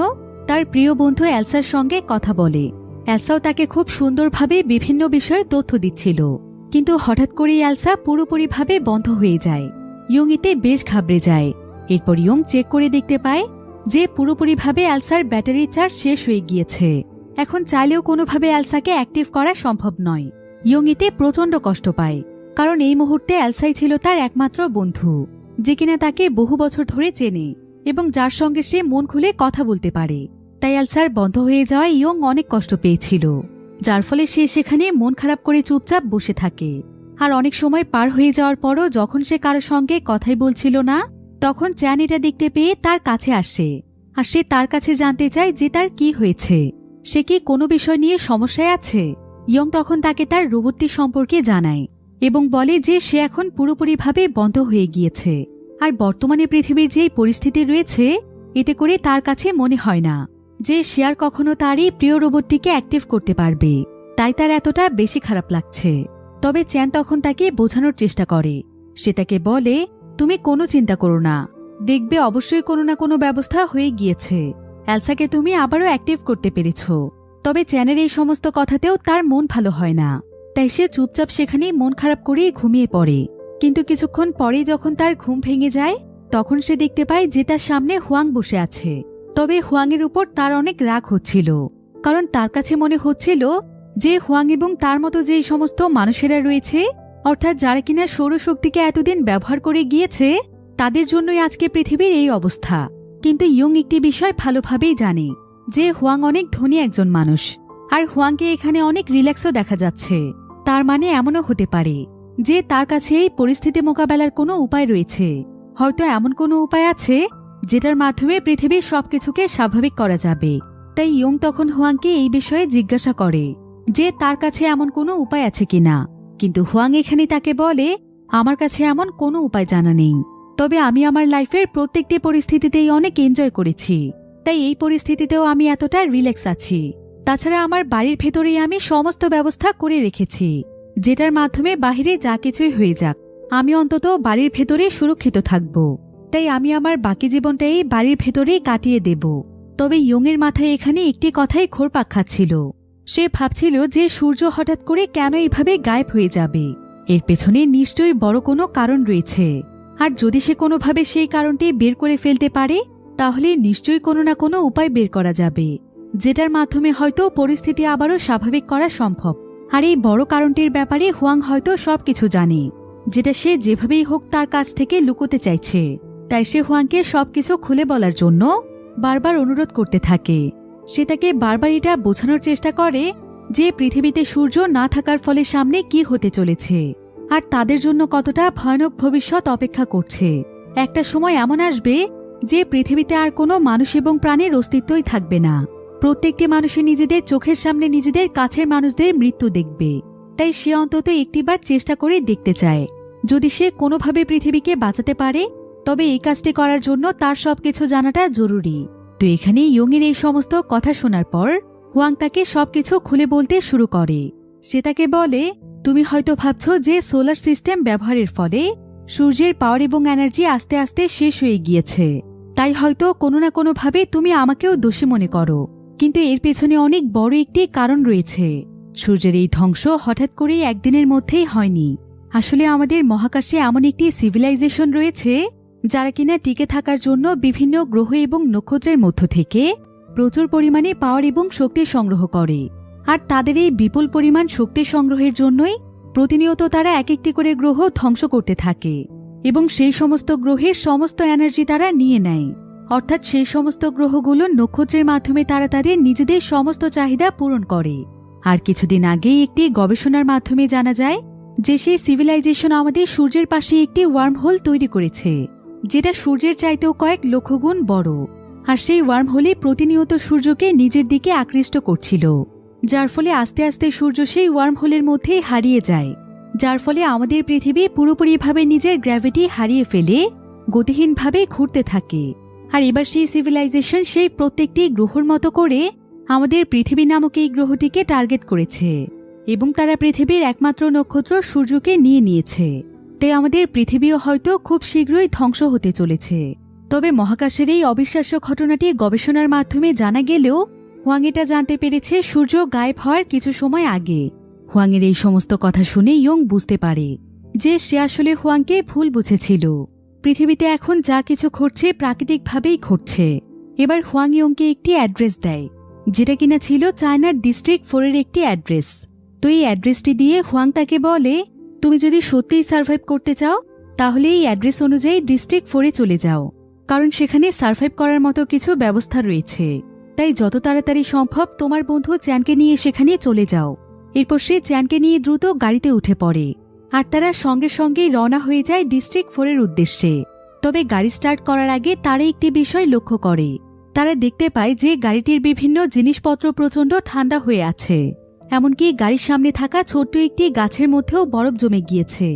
তার প্রিয় বন্ধু এলসার সঙ্গে কথা বলে। এলসাও তাকে খুব সুন্দরভাবে বিভিন্ন বিষয়ে তথ্য দিচ্ছিল, কিন্তু হঠাৎ করেই এলসা পুরোপুরিভাবে বন্ধ হয়ে যায়। ইয়ং এতে বেশ ঘাবড়ে যায়। এরপর ইয়ং চেক করে দেখতে পায় যে পুরোপুরিভাবে এলসার ব্যাটারির চার্জ শেষ হয়ে গিয়েছে। এখন চাইলেও কোনোভাবে এলসাকে অ্যাক্টিভ করা সম্ভব নয়। ইয়ং এতে প্রচণ্ড কষ্ট পায়, কারণ এই মুহূর্তে এলসাই ছিল তার একমাত্র বন্ধু, যে কিনা তাকে বহু বছর ধরে চেনে এবং যার সঙ্গে সে মন খুলে কথা বলতে পারে। তাই এলসার বন্ধ হয়ে যাওয়ায় ইয়ং অনেক কষ্ট পেয়েছিল, যার ফলে সে সেখানে মন খারাপ করে চুপচাপ বসে থাকে। আর অনেক সময় পার হয়ে যাওয়ার পরও যখন সে কারোর সঙ্গে কথাই বলছিল না, তখন চ্যান এটা দেখতে পেয়ে তার কাছে আসে। আর সে তার কাছে জানতে চায় যে তার কি হয়েছে, সে কি কোনো বিষয় নিয়ে সমস্যায় আছে। ইয়ং তখন তাকে তার রোবটটি সম্পর্কে জানায় এবং বলে যে সে এখন পুরোপুরিভাবে বন্ধ হয়ে গিয়েছে। আর বর্তমানে পৃথিবীর যেই পরিস্থিতি রয়েছে, এতে করে তার কাছে মনে হয় না যে সে আর কখনো তার এই প্রিয় রোবটটিকে অ্যাক্টিভ করতে পারবে। তাই তার এতটা বেশি খারাপ লাগছে। তবে চ্যান তখন তাকে বোঝানোর চেষ্টা করে। সে তাকে বলে, তুমি কোনো চিন্তা করো না, দেখবে অবশ্যই কোনো না কোনো ব্যবস্থা হয়ে গিয়েছে। এলসাকে তুমি আবারও অ্যাক্টিভ করতে পেরেছ। তবে চ্যানের এই সমস্ত কথাতেও তার মন ভালো হয় না, তাই সে চুপচাপ সেখানেই মন খারাপ করে ঘুমিয়ে পড়ে। কিন্তু কিছুক্ষণ পরেই যখন তার ঘুম ভেঙে যায়, তখন সে দেখতে পায় যে তার সামনে হুয়াং বসে আছে। তবে হুয়াংয়ের উপর তার অনেক রাগ হচ্ছিল, কারণ তার কাছে মনে হচ্ছিল যে হুয়াং এবং তার মতো যেই সমস্ত মানুষেরা রয়েছে, অর্থাৎ যারা কিনা সৌরশক্তিকে এতদিন ব্যবহার করে গিয়েছে, তাদের জন্যই আজকে পৃথিবীর এই অবস্থা। কিন্তু ইয়ং একটি বিষয় ভালোভাবেই জানে যে হুয়াং অনেক ধনী একজন মানুষ, আর হুয়াংকে এখানে অনেক রিল্যাক্সও দেখা যাচ্ছে। তার মানে এমনও হতে পারে যে তার কাছে এই পরিস্থিতি মোকাবেলার কোনো উপায় রয়েছে। হয়তো এমন কোনো উপায় আছে যেটার মাধ্যমে পৃথিবীর সবকিছুকে স্বাভাবিক করা যাবে। তাই ইয়ং তখন হুয়াংকে এই বিষয়ে জিজ্ঞাসা করে যে তার কাছে এমন কোনো উপায় আছে কিনা। কিন্তু হুয়াং এখানে তাকে বলে, আমার কাছে এমন কোনো উপায় জানা নেই, তবে আমি আমার লাইফের প্রত্যেকটি পরিস্থিতিতেই অনেক এনজয় করেছি, তাই এই পরিস্থিতিতেও আমি এতটা রিল্যাক্স আছি। তাছাড়া আমার বাড়ির ভেতরেই আমি সমস্ত ব্যবস্থা করে রেখেছি, যেটার মাধ্যমে বাহিরে যা কিছুই হয়ে যাক, আমি অন্তত বাড়ির ভেতরে সুরক্ষিত থাকব। তাই আমি আমার বাকি জীবনটা এই বাড়ির ভেতরেই কাটিয়ে দেব। তবে ইয়ংয়ের মাথায় এখানে একটি কথাই ঘুরপাক খাচ্ছিল। সে ভাবছিল যে সূর্য হঠাৎ করে কেন এইভাবে গায়েব হয়ে যাবে। এর পেছনে নিশ্চয়ই বড় কোনো কারণ রয়েছে, আর যদি সে কোনোভাবে সেই কারণটি বের করে ফেলতে পারে, তাহলে নিশ্চয়ই কোনো না কোনো উপায় বের করা যাবে, যেটার মাধ্যমে হয়তো পরিস্থিতি আবারও স্বাভাবিক করা সম্ভব। আর এই বড় কারণটির ব্যাপারে হুয়াং হয়তো সবকিছু জানে, যেটা সে যেভাবেই হোক তার কাছ থেকে লুকোতে চাইছে। তাই সে হুয়াংকে সবকিছু খুলে বলার জন্য বারবার অনুরোধ করতে থাকে। সে তাকে বারবার এটা বোঝানোর চেষ্টা করে যে পৃথিবীতে সূর্য না থাকার ফলে সামনে কি হতে চলেছে, আর তাদের জন্য কতটা ভয়ানক ভবিষ্যৎ অপেক্ষা করছে। একটা সময় এমন আসবে যে পৃথিবীতে আর কোনো মানুষ এবং প্রাণীর অস্তিত্বই থাকবে না। প্রত্যেকটি মানুষের নিজেদের চোখের সামনে নিজেদের কাছের মানুষদের মৃত্যু দেখবে। তাই সে অন্তত একটিবার চেষ্টা করে দেখতে চায়, যদি সে কোনোভাবে পৃথিবীকে বাঁচাতে পারে, তবে এই কাজটি করার জন্য তার সবকিছু জানাটা জরুরি। তো এখানে ইয়ংয়ের এই সমস্ত কথা শোনার পর হুয়াং তাকে সবকিছু খুলে বলতে শুরু করে। সে তাকে বলে, তুমি হয়তো ভাবছ যে সোলার সিস্টেম ব্যবহারের ফলে সূর্যের পাওয়ার এবং এনার্জি আস্তে আস্তে শেষ হয়ে গিয়েছে, তাই হয়তো কোনো না কোনোভাবে তুমি আমাকেও দোষী মনে করো। কিন্তু এর পেছনে অনেক বড় একটি কারণ রয়েছে। সূর্যের এই ধ্বংস হঠাৎ করেই একদিনের মধ্যেই হয়নি। আসলে আমাদের মহাকাশে এমন একটি সিভিলাইজেশন রয়েছে যারা কিনা টিকে থাকার জন্য বিভিন্ন গ্রহ এবং নক্ষত্রের মধ্য থেকে প্রচুর পরিমাণে পাওয়ার এবং শক্তি সংগ্রহ করে। আর তাদের এই বিপুল পরিমাণ শক্তি সংগ্রহের জন্যই প্রতিনিয়ত তারা এক একটি করে গ্রহ ধ্বংস করতে থাকে এবং সেই সমস্ত গ্রহের সমস্ত এনার্জি তারা নিয়ে নেয়। অর্থাৎ সেই সমস্ত গ্রহগুলো নক্ষত্রের মাধ্যমে তারা তাদের নিজেদের সমস্ত চাহিদা পূরণ করে। আর কিছুদিন আগেই একটি গবেষণার মাধ্যমে জানা যায় যে সেই সিভিলাইজেশন আমাদের সূর্যের পাশে একটি ওয়ার্ম হোল তৈরি করেছে, যেটা সূর্যের চাইতেও কয়েক লক্ষ গুণ বড়। আর সেই ওয়ার্ম হোলে প্রতিনিয়ত সূর্যকে নিজের দিকে আকৃষ্ট করছিল, যার ফলে আস্তে আস্তে সূর্য সেই ওয়ার্ম হোলের মধ্যে হারিয়ে যায়, যার ফলে আমাদের পৃথিবী পুরোপুরিভাবে নিজের গ্র্যাভিটি হারিয়ে ফেলে গতিহীনভাবে ঘুরতে থাকে। আর এবার সেই সিভিলাইজেশন সেই প্রত্যেকটি গ্রহর মতো করে আমাদের পৃথিবী নামক এই গ্রহটিকে টার্গেট করেছে এবং তারা পৃথিবীর একমাত্র নক্ষত্র সূর্যকে নিয়ে নিয়েছে। তাই আমাদের পৃথিবীও হয়তো খুব শীঘ্রই ধ্বংস হতে চলেছে। তবে মহাকাশের এই অবিশ্বাস্য ঘটনাটি গবেষণার মাধ্যমে জানা গেলেও হুয়াং এটা জানতে পেরেছে সূর্য গায়েব হওয়ার কিছু সময় আগে। হুয়াংয়ের এই সমস্ত কথা শুনে ইয়ং বুঝতে পারে যে সে আসলে হুয়াংকে ভুল বুঝেছিল। পৃথিবীতে এখন যা কিছু ঘটছে প্রাকৃতিকভাবেই ঘটছে এবার হুয়াং ইয়ংকে একটি অ্যাড্রেস দেয়, যেটা কিনা ছিল চায়নার ডিস্ট্রিক্ট 4-এর একটি অ্যাড্রেস। তো এই অ্যাড্রেসটি দিয়ে হুয়াং তাকে বলে, তুমি যদি সত্যিই সার্ভাইভ করতে চাও তাহলে এই অ্যাড্রেস অনুযায়ী ডিস্ট্রিক্ট 4-এ চলে যাও, কারণ সেখানে সার্ভাইভ করার মতো কিছু ব্যবস্থা রয়েছে। তাই যত তাড়াতাড়ি সম্ভব তোমার বন্ধু চ্যানকে নিয়ে সেখানে চলে যাও। এরপর সে চ্যানকে নিয়ে দ্রুত গাড়িতে উঠে পড়ে, আর তারা সঙ্গে সঙ্গেই রওনা হয়ে যায় ডিস্ট্রিক্ট 4-এর উদ্দেশ্যে। তবে গাড়ি স্টার্ট করার আগে তারা একটি বিষয় লক্ষ্য করে। তারা দেখতে পায় যে গাড়িটির বিভিন্ন জিনিসপত্র প্রচণ্ড ঠান্ডা হয়ে আছে, এমনকি গাড়ির সামনে থাকা ছোট্ট একটি গাছের মধ্যেও বরফ জমে গিয়েছে।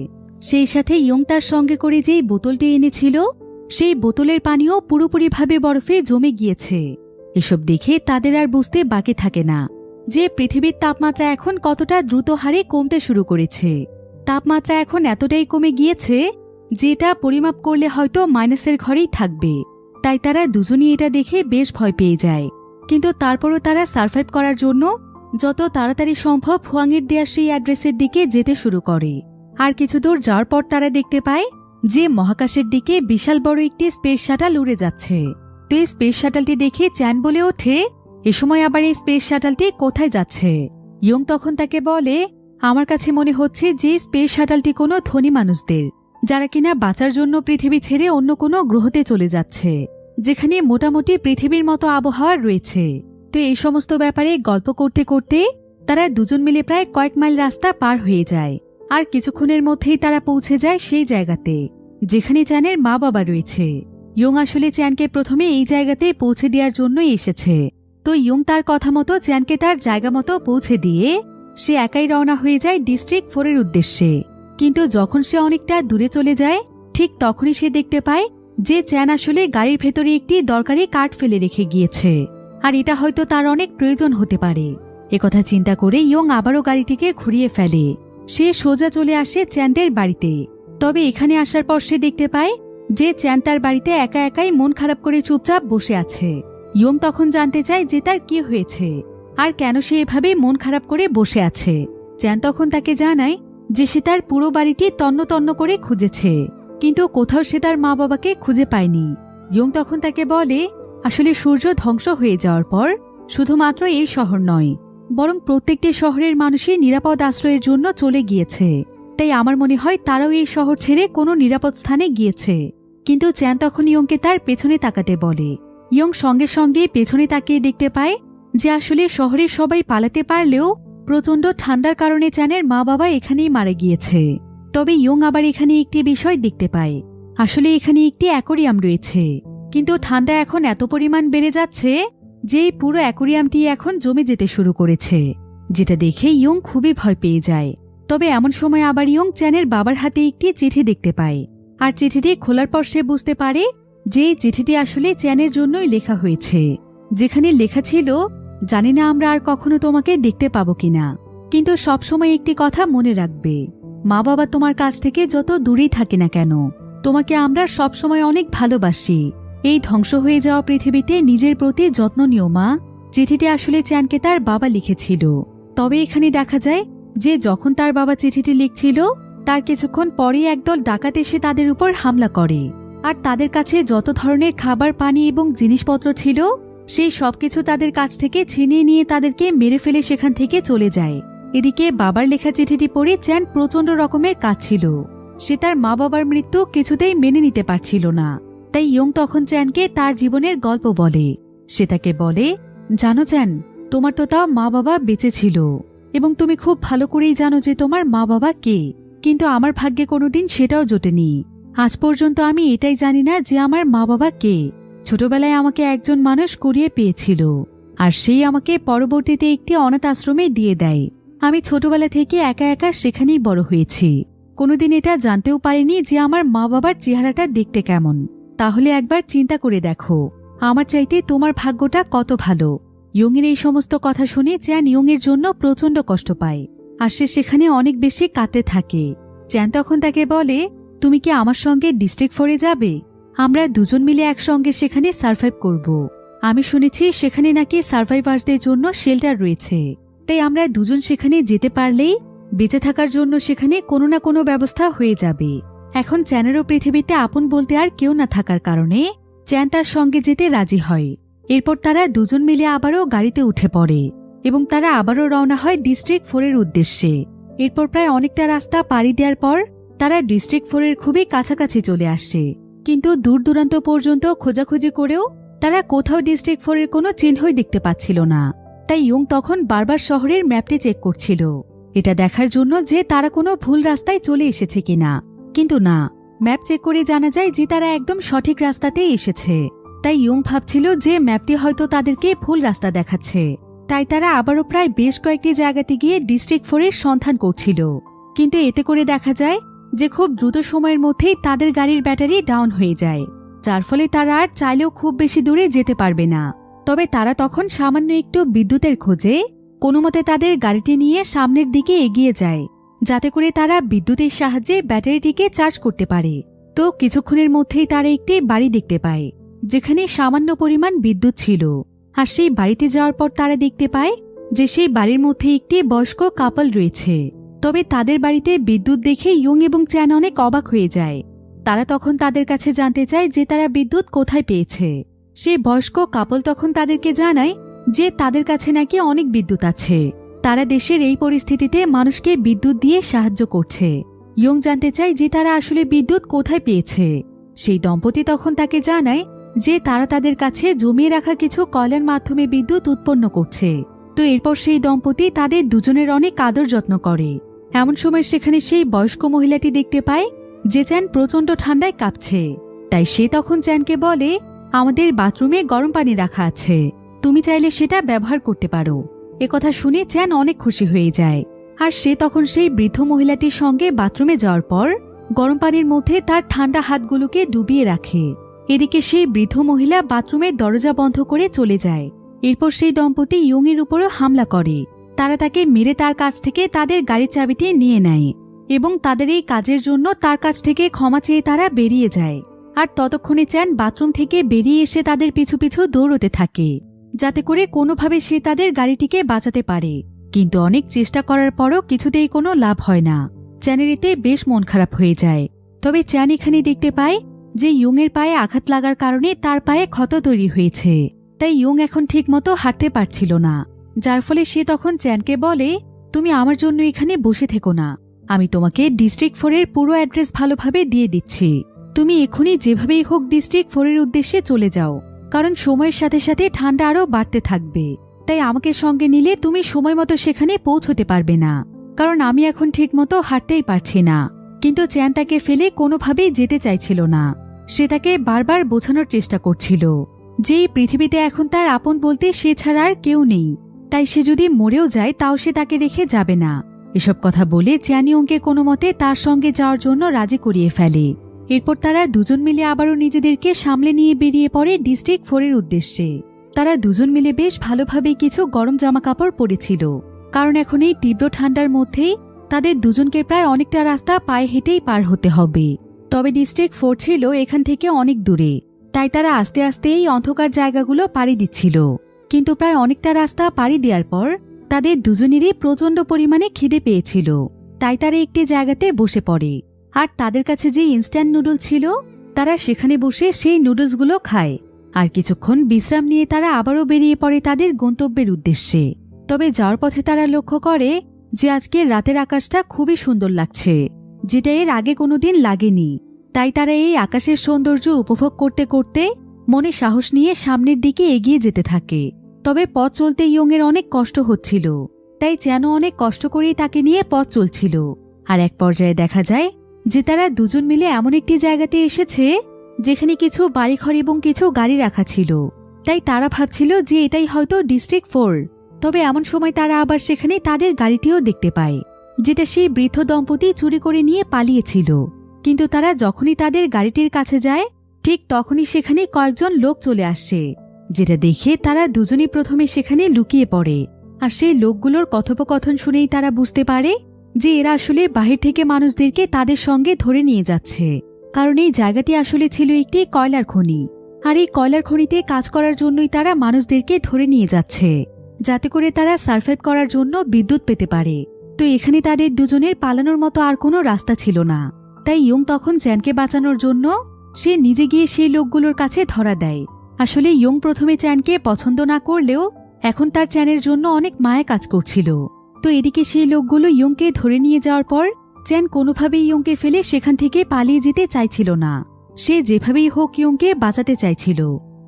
সেই সাথে ইয়ং তার সঙ্গে করে যেই বোতলটি এনেছিল সেই বোতলের পানিও পুরোপুরিভাবে বরফে জমে গিয়েছে। এসব দেখে তাদের আর বুঝতে বাকি থাকে না যে পৃথিবীর তাপমাত্রা এখন কতটা দ্রুত হারে কমতে শুরু করেছে। তাপমাত্রা এখন এতটাই কমে গিয়েছে যেটা পরিমাপ করলে হয়তো মাইনাসের ঘরেই থাকবে। তাই তারা দুজনই এটা দেখে বেশ ভয় পেয়ে যায়। কিন্তু তারপরও তারা সার্ভাইভ করার জন্য যত তাড়াতাড়ি সম্ভব হুয়াংয়ের দেয়া সেই অ্যাড্রেসের দিকে যেতে শুরু করে। আর কিছু দূর যাওয়ার পর তারা দেখতে পায় যে মহাকাশের দিকে বিশাল বড় একটি স্পেস শাটল উড়ে যাচ্ছে। তো এই স্পেস শাটলটি দেখে চ্যান বলে ওঠে, এ সময় আবার এই স্পেস শাটলটি কোথায় যাচ্ছে? ইয়ং তখন তাকে বলে, আমার কাছে মনে হচ্ছে যে স্পেস শাটলটি কোনো ধনী মানুষদের, যারা কিনা বাঁচার জন্য পৃথিবী ছেড়ে অন্য কোনো গ্রহতে চলে যাচ্ছে, যেখানে মোটামুটি পৃথিবীর মতো আবহাওয়া রয়েছে। তো এই সমস্ত ব্যাপারে গল্প করতে করতে তারা দুজন মিলে প্রায় কয়েক মাইল রাস্তা পার হয়ে যায়। আর কিছুক্ষণের মধ্যেই তারা পৌঁছে যায় সেই জায়গাতে যেখানে চ্যানের মা বাবা রয়েছে। ইয়ং আসলে চ্যানকে প্রথমে এই জায়গাতে পৌঁছে দেওয়ার জন্যই এসেছে। তো ইয়ং তার কথা মতো চ্যানকে তার জায়গা মতো পৌঁছে দিয়ে সে একাই রওনা হয়ে যায় ডিস্ট্রিক্ট 4-এর উদ্দেশ্যে। কিন্তু যখন সে অনেকটা দূরে চলে যায় ঠিক তখনই সে দেখতে পায় যে চ্যান আসলে গাড়ির ভেতরে একটি দরকারি কার্ড ফেলে রেখে গিয়েছে, আর এটা হয়তো তার অনেক প্রয়োজন হতে পারে। একথা চিন্তা করে ইয়ং আবারও গাড়িটিকে ঘুরিয়ে ফেলে। সে সোজা চলে আসে চ্যানদের বাড়িতে। তবে এখানে আসার পর সে দেখতে পায় যে চ্যান তার বাড়িতে একা একাই মন খারাপ করে চুপচাপ বসে আছে। ইয়ং তখন জানতে চায় যে তার কি হয়েছে আর কেন সে এভাবে মন খারাপ করে বসে আছে। চ্যান তখন তাকে জানায় যে সে তার পুরো বাড়িটি তন্ন তন্ন করে খুঁজেছে, কিন্তু কোথাও সে তার মা বাবাকে খুঁজে পায়নি। ইয়ং তখন তাকে বলে, আসলে সূর্য ধ্বংস হয়ে যাওয়ার পর শুধুমাত্র এই শহর নয়, বরং প্রত্যেকটি শহরের মানুষই নিরাপদ আশ্রয়ের জন্য চলে গিয়েছে। তাই আমার মনে হয় তারাও এই শহর ছেড়ে কোনো নিরাপদ স্থানে গিয়েছে। কিন্তু চ্যান তখন ইয়ংকে তার পেছনে তাকাতে বলে। ইয়ং সঙ্গে সঙ্গে পেছনে তাকিয়ে দেখতে পায় যে আসলে শহরে সবাই পালাতে পারলেও প্রচণ্ড ঠান্ডার কারণে চ্যানের মা বাবা এখানেই মারা গিয়েছে। তবে ইয়ং আবার এখানে একটি বিষয় দেখতে পায়, আসলে এখানে একটি অ্যাকোরিয়াম রয়েছে, কিন্তু ঠান্ডা এখন এত পরিমাণ বেড়ে যাচ্ছে যে এই পুরো অ্যাকোরিয়ামটি এখন জমে যেতে শুরু করেছে, যেটা দেখে ইয়ং খুবই ভয় পেয়ে যায়। তবে এমন সময় আবার ইয়ং চ্যানের বাবার হাতে একটি চিঠি দেখতে পায়, আর চিঠিটি খোলার পর সে বুঝতে পারে যে এই চিঠিটি আসলে চ্যানের জন্যই লেখা হয়েছে, যেখানে লেখা ছিল, জানি না আমরা আর কখনো তোমাকে দেখতে পাবো কিনা, কিন্তু সবসময় একটি কথা মনে রাখবে, মা বাবা তোমার কাছ থেকে যত দূরেই থাকে না কেন তোমাকে আমরা সবসময় অনেক ভালোবাসি। এই ধ্বংস হয়ে যাওয়া পৃথিবীতে নিজের প্রতি যত্ন নিও মা। চিঠিটি আসলে চ্যানকে তার বাবা লিখেছিল। তবে এখানে দেখা যায় যে যখন তার বাবা চিঠিটি লিখছিল তার কিছুক্ষণ পরেই একদল ডাকাত এসে তাদের উপর হামলা করে, আর তাদের কাছে যত ধরনের খাবার, পানি এবং জিনিসপত্র ছিল সেই সবকিছু তাদের কাছ থেকে ছিনিয়ে নিয়ে তাদেরকে মেরে ফেলে সেখান থেকে চলে যায়। এদিকে বাবার লেখা চিঠিটি পড়ে চ্যান প্রচণ্ড রকমের কাঁদছিল। সে তার মা বাবার মৃত্যু কিছুতেই মেনে নিতে পারছিল না। তাই ইয়ং তখন চ্যানকে তার জীবনের গল্প বলে। সে তাকে বলে, জানো চ্যান, তোমার তো তাও মা বাবা বেঁচে ছিল এবং তুমি খুব ভালো করেই জানো যে তোমার মা বাবা কে, কিন্তু আমার ভাগ্যে কোনোদিন সেটাও জোটেনি। আজ পর্যন্ত আমি এটাই জানি না যে আমার মা বাবা কে। ছোটবেলায় আমাকে একজন মানুষ কুড়িয়ে পেয়েছিল, আর সেই আমাকে পরবর্তীতে একটি অনাথ আশ্রমে দিয়ে দেয়। আমি ছোটবেলা থেকে একা একা সেখানেই বড় হয়েছি। কোনোদিন এটা জানতেও পারিনি যে আমার মা বাবার চেহারাটা দেখতে কেমন। তাহলে একবার চিন্তা করে দেখো, আমার চাইতে তোমার ভাগ্যটা কত ভালো। ইয়ংয়ের এই সমস্ত কথা শুনে চ্যান ইয়ংয়ের জন্য প্রচণ্ড কষ্ট পায়, আর সে সেখানে অনেক বেশি কাঁদতে থাকে। চ্যান তখন তাকে বলে, তুমি কি আমার সঙ্গে ডিস্ট্রিক্ট 4-এ যাবে? আমরা দুজন মিলে একসঙ্গে সেখানে সার্ভাইভ করব। আমি শুনেছি সেখানে নাকি সার্ভাইভার্সদের জন্য শেল্টার রয়েছে, তাই আমরা দুজন সেখানে যেতে পারলেই বেঁচে থাকার জন্য সেখানে কোনো না কোনো ব্যবস্থা হয়ে যাবে। এখন চ্যানেরও পৃথিবীতে আপন বলতে আর কেউ না থাকার কারণে চ্যান তার সঙ্গে যেতে রাজি হয়। এরপর তারা দুজন মিলে আবারও গাড়িতে উঠে পড়ে এবং তারা আবারও রওনা হয় ডিস্ট্রিক্ট 4-এর উদ্দেশ্যে। এরপর প্রায় অনেকটা রাস্তা পাড়ি দেওয়ার পর তারা ডিস্ট্রিক্ট 4-এর খুবই কাছাকাছি চলে আসে, কিন্তু দূর দূরান্ত পর্যন্ত খোঁজাখুঁজি করেও তারা কোথাও ডিস্ট্রিক্ট 4-এর কোনো চিহ্নই দেখতে পাচ্ছিল না। তাই ইয়ং তখন বারবার শহরের ম্যাপটি চেক করছিল, এটা দেখার জন্য যে তারা কোনো ভুল রাস্তায় চলে এসেছে কিনা। কিন্তু না, ম্যাপ চেক করে জানা যায় যে তারা একদম সঠিক রাস্তাতেই এসেছে। তাই ইয়ং ভাবছিল যে ম্যাপটি হয়তো তাদেরকে ভুল রাস্তা দেখাচ্ছে। তাই তারা আবারও প্রায় বেশ কয়েকটি জায়গাতে গিয়ে ডিস্ট্রিক্ট 4-এর সন্ধান করছিল, কিন্তু এতে করে দেখা যায় যে খুব দ্রুত সময়ের মধ্যেই তাদের গাড়ির ব্যাটারি ডাউন হয়ে যায়, যার ফলে তারা আর চাইলেও খুব বেশি দূরে যেতে পারবে না। তবে তারা তখন সামান্য একটু বিদ্যুতের খোঁজে কোনোমতে তাদের গাড়িটি নিয়ে সামনের দিকে এগিয়ে যায়, যাতে করে তারা বিদ্যুতের সাহায্যে ব্যাটারিটিকে চার্জ করতে পারে। তো কিছুক্ষণের মধ্যেই তারা একটি বাড়ি দেখতে পায় যেখানে সামান্য পরিমাণ বিদ্যুৎ ছিল। আর সেই বাড়িতে যাওয়ার পর তারা দেখতে পায় যে সেই বাড়ির মধ্যে একটি বয়স্ক কাপল রয়েছে। তবে তাদের বাড়িতে বিদ্যুৎ দেখে ইয়ং এবং চ্যান অনেক অবাক হয়ে যায়। তারা তখন তাদের কাছে জানতে চায় যে তারা বিদ্যুৎ কোথায় পেয়েছে। সেই বয়স্ক কাপল তখন তাদেরকে জানায় যে তাদের কাছে নাকি অনেক বিদ্যুৎ আছে, তারা দেশের এই পরিস্থিতিতে মানুষকে বিদ্যুৎ দিয়ে সাহায্য করছে। ইয়ং জানতে চায় যে তারা আসলে বিদ্যুৎ কোথায় পেয়েছে। সেই দম্পতি তখন তাকে জানায় যে তারা তাদের কাছে জমিয়ে রাখা কিছু কয়লার মাধ্যমে বিদ্যুৎ উৎপন্ন করছে। তো এরপর সেই দম্পতি তাদের দুজনের অনেক আদর যত্ন করে। এমন সময় সেখানে সেই বয়স্ক মহিলাটি দেখতে পায় যে চ্যান প্রচণ্ড ঠান্ডায় কাঁপছে। তাই সে তখন চ্যানকে বলে, আমাদের বাথরুমে গরম পানি রাখা আছে, তুমি চাইলে সেটা ব্যবহার করতে পারো। একথা শুনে চ্যান অনেক খুশি হয়ে যায়। আর সে তখন সেই বৃদ্ধ মহিলাটির সঙ্গে বাথরুমে যাওয়ার পর গরম পানির মধ্যে তার ঠান্ডা হাতগুলোকে ডুবিয়ে রাখে। এদিকে সেই বৃদ্ধ মহিলা বাথরুমের দরজা বন্ধ করে চলে যায়। এরপর সেই দম্পতি ইয়ং এর উপরও হামলা করে। তারা তাকে মেরে তার কাছ থেকে তাদের গাড়ির চাবিটি নিয়ে নেয় এবং তাদের এই কাজের জন্য তার কাছ থেকে ক্ষমা চেয়ে তারা বেরিয়ে যায়। আর ততক্ষণে চ্যান বাথরুম থেকে বেরিয়ে এসে তাদের পিছু পিছু দৌড়তে থাকে, যাতে করে কোনোভাবে সে তাদের গাড়িটিকে বাঁচাতে পারে। কিন্তু অনেক চেষ্টা করার পরও কিছুতেই কোনো লাভ হয় না। চ্যানের এতে বেশ মন খারাপ হয়ে যায়। তবে চ্যান এখানে দেখতে পায় যে ইয়ং এর পায়ে আঘাত লাগার কারণে তার পায়ে ক্ষত তৈরি হয়েছে। তাই ইয়ং এখন ঠিকমতো হাঁটতে পারছিল না, যার ফলে সে তখন চ্যানকে বলে, তুমি আমার জন্য এখানে বসে থেকো না, আমি তোমাকে ডিস্ট্রিক্ট 4-এর পুরো অ্যাড্রেস ভালোভাবে দিয়ে দিচ্ছি। তুমি এখনই যেভাবেই হোক ডিস্ট্রিক্ট 4-এর উদ্দেশ্যে চলে যাও, কারণ সময়ের সাথে সাথে ঠান্ডা আরও বাড়তে থাকবে। তাই আমাকে সঙ্গে নিলে তুমি সময় মতো সেখানে পৌঁছতে পারবে না, কারণ আমি এখন ঠিকমতো হাঁটতেই পারছি না। কিন্তু চ্যান তাকে ফেলে কোনোভাবেই যেতে চাইছিল না। সে তাকে বারবার বোঝানোর চেষ্টা করছিল যে এই পৃথিবীতে এখন তার আপন বলতে সে ছাড়া আর কেউ নেই, তাই সে যদি মরেও যায় তাও সে তাকে রেখে যাবে না। এসব কথা বলে চ্যান ইয়ংকে কোনো মতে তার সঙ্গে যাওয়ার জন্য রাজি করিয়ে ফেলে। এরপর তারা দুজন মিলে আবারও নিজেদেরকে সামলে নিয়ে বেরিয়ে পড়ে ডিস্ট্রিক্ট 4-এর উদ্দেশ্যে। তারা দুজন মিলে বেশ ভালোভাবে কিছু গরম জামা কাপড় পরেছিল, কারণ এখন এই তীব্র ঠান্ডার মধ্যেই তাদের দুজনকে প্রায় অনেকটা রাস্তা পায়ে হেঁটেই পার হতে হবে। তবে ডিস্ট্রিক্ট 4 ছিল এখান থেকে অনেক দূরে, তাই তারা আস্তে আস্তে এই অন্ধকার জায়গাগুলো পাড়ি দিচ্ছিল। কিন্তু প্রায় অনেকটা রাস্তা পাড়ি দেওয়ার পর তাদের দুজনেরই প্রচণ্ড পরিমাণে খিদে পেয়েছিল। তাই তারা একটি জায়গাতে বসে পড়ে। আর তাদের কাছে যে ইনস্ট্যান্ট নুডল ছিল তারা সেখানে বসে সেই নুডলসগুলো খায়। আর কিছুক্ষণ বিশ্রাম নিয়ে তারা আবারও বেরিয়ে পড়ে তাদের গন্তব্যের উদ্দেশ্যে। তবে যাওয়ার পথে তারা লক্ষ্য করে যে আজকের রাতের আকাশটা খুবই সুন্দর লাগছে, যেটা এর আগে কোনোদিন লাগেনি। তাই তারা এই আকাশের সৌন্দর্য উপভোগ করতে করতে মনে সাহস নিয়ে সামনের দিকে এগিয়ে যেতে থাকে। তবে পথ চলতে ইয়ং এর অনেক কষ্ট হচ্ছিল, তাই চ্যানও অনেক কষ্ট করেই তাকে নিয়ে পথ চলছিল। আর এক পর্যায়ে দেখা যায় যে তারা দুজন মিলে এমন একটি জায়গাতে এসেছে যেখানে কিছু বাড়িঘর এবং কিছু গাড়ি রাখা ছিল। তাই তারা ভাবছিল যে এটাই হয়তো ডিস্ট্রিক্ট 4। তবে এমন সময় তারা আবার সেখানে তাদের গাড়িটিও দেখতে পায়, যেটা সেই বৃদ্ধ দম্পতি চুরি করে নিয়ে পালিয়েছিল। কিন্তু তারা যখনই তাদের গাড়িটির কাছে যায় ঠিক তখনই সেখানে কয়েকজন লোক চলে আসছে, যেটা দেখে তারা দুজনই প্রথমে সেখানে লুকিয়ে পড়ে। আর সেই লোকগুলোর কথোপকথন শুনেই তারা বুঝতে পারে যে এরা আসলে বাহির থেকে মানুষদেরকে তাদের সঙ্গে ধরে নিয়ে যাচ্ছে, কারণ এই জায়গাটি আসলে ছিল একটি কয়লার খনি। আর এই কয়লার খনিতে কাজ করার জন্যই তারা মানুষদেরকে ধরে নিয়ে যাচ্ছে, যাতে করে তারা সার্ভাইভ করার জন্য বিদ্যুৎ পেতে পারে। তো এখানে তাদের দুজনের পালানোর মতো আর কোনো রাস্তা ছিল না। তাই ইয়ং তখন চ্যানকে বাঁচানোর জন্য সে নিজে গিয়ে সেই লোকগুলোর কাছে ধরা দেয়। আসলে ইয়ং প্রথমে চ্যানকে পছন্দ না করলেও এখন তার চ্যানের জন্য অনেক মায়া কাজ করছিল। তো এদিকে সেই লোকগুলো ইয়ংকে ধরে নিয়ে যাওয়ার পর চ্যান কোনোভাবেই ইয়ংকে ফেলে সেখান থেকে পালিয়ে যেতে চাইছিল না। সে যেভাবেই হোক ইয়ংকে বাঁচাতে চাইছিল।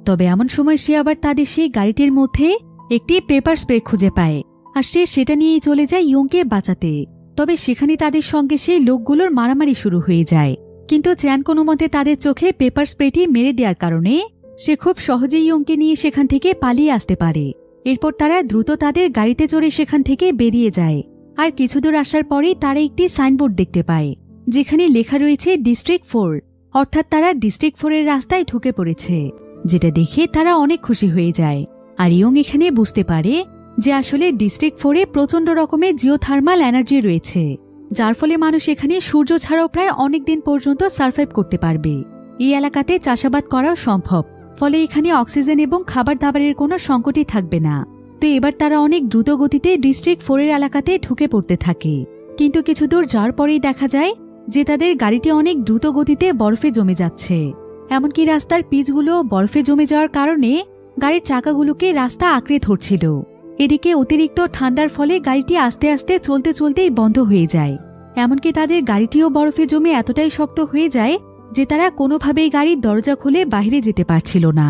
তবে এমন সময় সে আবার তাদের সেই গাড়িটির মধ্যে একটি পেপার স্প্রে খুঁজে পায়, আর সে সেটা নিয়েই চলে যায় ইয়ংকে বাঁচাতে। তবে সেখানে তাদের সঙ্গে সেই লোকগুলোর মারামারি শুরু হয়ে যায়, কিন্তু চ্যান কোনো মতে তাদের চোখে পেপার স্প্রেটি মেরে দেওয়ার কারণে সে খুব সহজেই ইয়ংকে নিয়ে সেখান থেকে পালিয়ে আসতে পারে। এরপর তারা দ্রুত তাদের গাড়িতে চড়ে সেখান থেকে বেরিয়ে যায়। আর কিছুদূর আসার পরেই তারা একটি সাইনবোর্ড দেখতে পায়, যেখানে লেখা রয়েছে ডিস্ট্রিক্ট 4, অর্থাৎ তারা ডিস্ট্রিক্ট 4-এর রাস্তায় ঢুকে পড়েছে। যেটা দেখে তারা অনেক খুশি হয়ে যায়। আর ইয়ং এখানে বুঝতে পারে যে আসলে ডিস্ট্রিক্ট 4-এ প্রচণ্ড রকমের জিওথার্মাল এনার্জি রয়েছে, যার ফলে মানুষ এখানে সূর্য ছাড়াও প্রায় অনেক দিন পর্যন্ত সার্ভাইভ করতে পারবে। এই এলাকাতে চাষাবাদ করাও সম্ভব, ফলে এখানে অক্সিজেন এবং খাবার দাবারের কোনো সংকটই থাকবে না। তো এবার তারা অনেক দ্রুত গতিতে ডিস্ট্রিক্ট 4-এর এলাকাতে ঢুকে পড়তে থাকে। কিন্তু কিছু দূর যাওয়ার পরেই দেখা যায় যে তাদের গাড়িটি অনেক দ্রুত গতিতে বরফে জমে যাচ্ছে। এমনকি রাস্তার পিচগুলো বরফে জমে যাওয়ার কারণে গাড়ির চাকাগুলোকে রাস্তা আঁকড়ে ধরছিল। এদিকে অতিরিক্ত ঠান্ডার ফলে গাড়িটি আস্তে আস্তে চলতে চলতেই বন্ধ হয়ে যায়। এমনকি তাদের গাড়িটিও বরফে জমে এতটাই শক্ত হয়ে যায় যে তারা কোনোভাবেই গাড়ির দরজা খুলে বাইরে যেতে পারছিল না,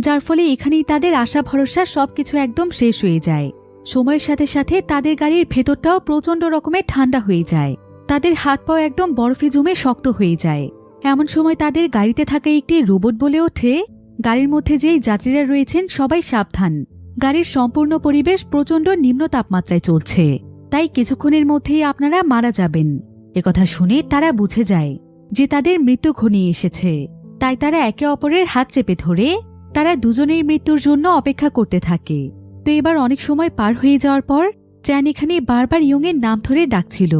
যার ফলে এখানেই তাদের আশা ভরসা সবকিছু একদম শেষ হয়ে যায়। সময়ের সাথে সাথে তাদের গাড়ির ভেতরটাও প্রচণ্ড রকমের ঠান্ডা হয়ে যায়। তাদের হাত পাও একদম বরফে জমে শক্ত হয়ে যায়। এমন সময় তাদের গাড়িতে থাকা একটি রোবট বলে ওঠে, গাড়ির মধ্যে যেই যাত্রীরা রয়েছেন সবাই সাবধান, গাড়ির সম্পূর্ণ পরিবেশ প্রচণ্ড নিম্ন তাপমাত্রায় চলছে, তাই কিছুক্ষণের মধ্যেই আপনারা মারা যাবেন। একথা শুনে তারা বুঝে যায় যে তাদের মৃত্যু ঘনিয়ে এসেছে। তাই তারা একে অপরের হাত চেপে ধরে তারা দুজনের মৃত্যুর জন্য অপেক্ষা করতে থাকে। তো এবার অনেক সময় পার হয়ে যাওয়ার পর চ্যান এখানে বারবার ইয়ংয়ের নাম ধরে ডাকছিল,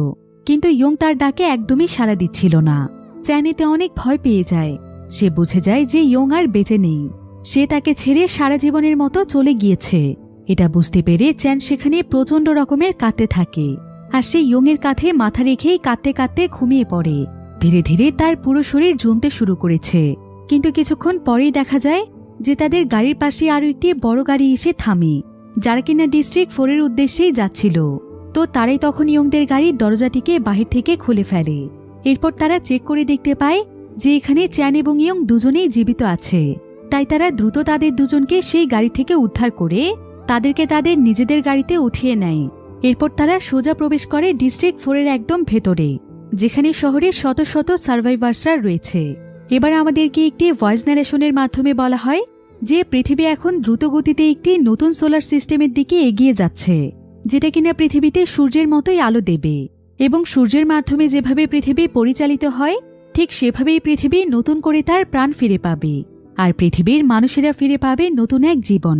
কিন্তু ইয়ং তার ডাকে একদমই সাড়া দিচ্ছিল না। চ্যান এতে অনেক ভয় পেয়ে যায়। সে বুঝে যায় যে ইয়ং আর বেঁচে নেই, সে তাকে ছেড়ে সারা জীবনের মতো চলে গিয়েছে। এটা বুঝতে পেরে চ্যান সেখানে প্রচণ্ড রকমের কাঁদতে থাকে, আর সে ইয়ংয়ের কাঁধে মাথা রেখেই কাঁদতে কাঁদতে ঘুমিয়ে পড়ে। ধীরে ধীরে তার পুরো শরীর জমতে শুরু করেছে। কিন্তু কিছুক্ষণ পরেই দেখা যায় যে তাদের গাড়ির পাশে আরও একটি বড় গাড়ি এসে থামে, যারা কিনা ডিস্ট্রিক্ট 4-এর উদ্দেশ্যেই যাচ্ছিল। তো তারাই তখন ইয়ংদের গাড়ির দরজাটিকে বাহির থেকে খুলে ফেলে। এরপর তারা চেক করে দেখতে পায় যে এখানে চ্যান এবং ইয়ং দুজনেই জীবিত আছে। তাই তারা দ্রুত তাদের দুজনকে সেই গাড়ি থেকে উদ্ধার করে তাদেরকে তাদের নিজেদের গাড়িতে উঠিয়ে নেয়। এরপর তারা সোজা প্রবেশ করে ডিস্ট্রিক্ট 4-এর একদম ভেতরে, যেখানে শহরের শত শত সার্ভাইভার্সরা রয়েছে। এবার আমাদেরকে একটি ভয়েস ন্যারেশনের মাধ্যমে বলা হয় যে পৃথিবী এখন দ্রুত গতিতে একটি নতুন সোলার সিস্টেমের দিকে এগিয়ে যাচ্ছে, যেটা কিনা পৃথিবীতে সূর্যের মতোই আলো দেবে, এবং সূর্যের মাধ্যমে যেভাবে পৃথিবী পরিচালিত হয় ঠিক সেভাবেই পৃথিবী নতুন করে তার প্রাণ ফিরে পাবে, আর পৃথিবীর মানুষেরা ফিরে পাবে নতুন এক জীবন।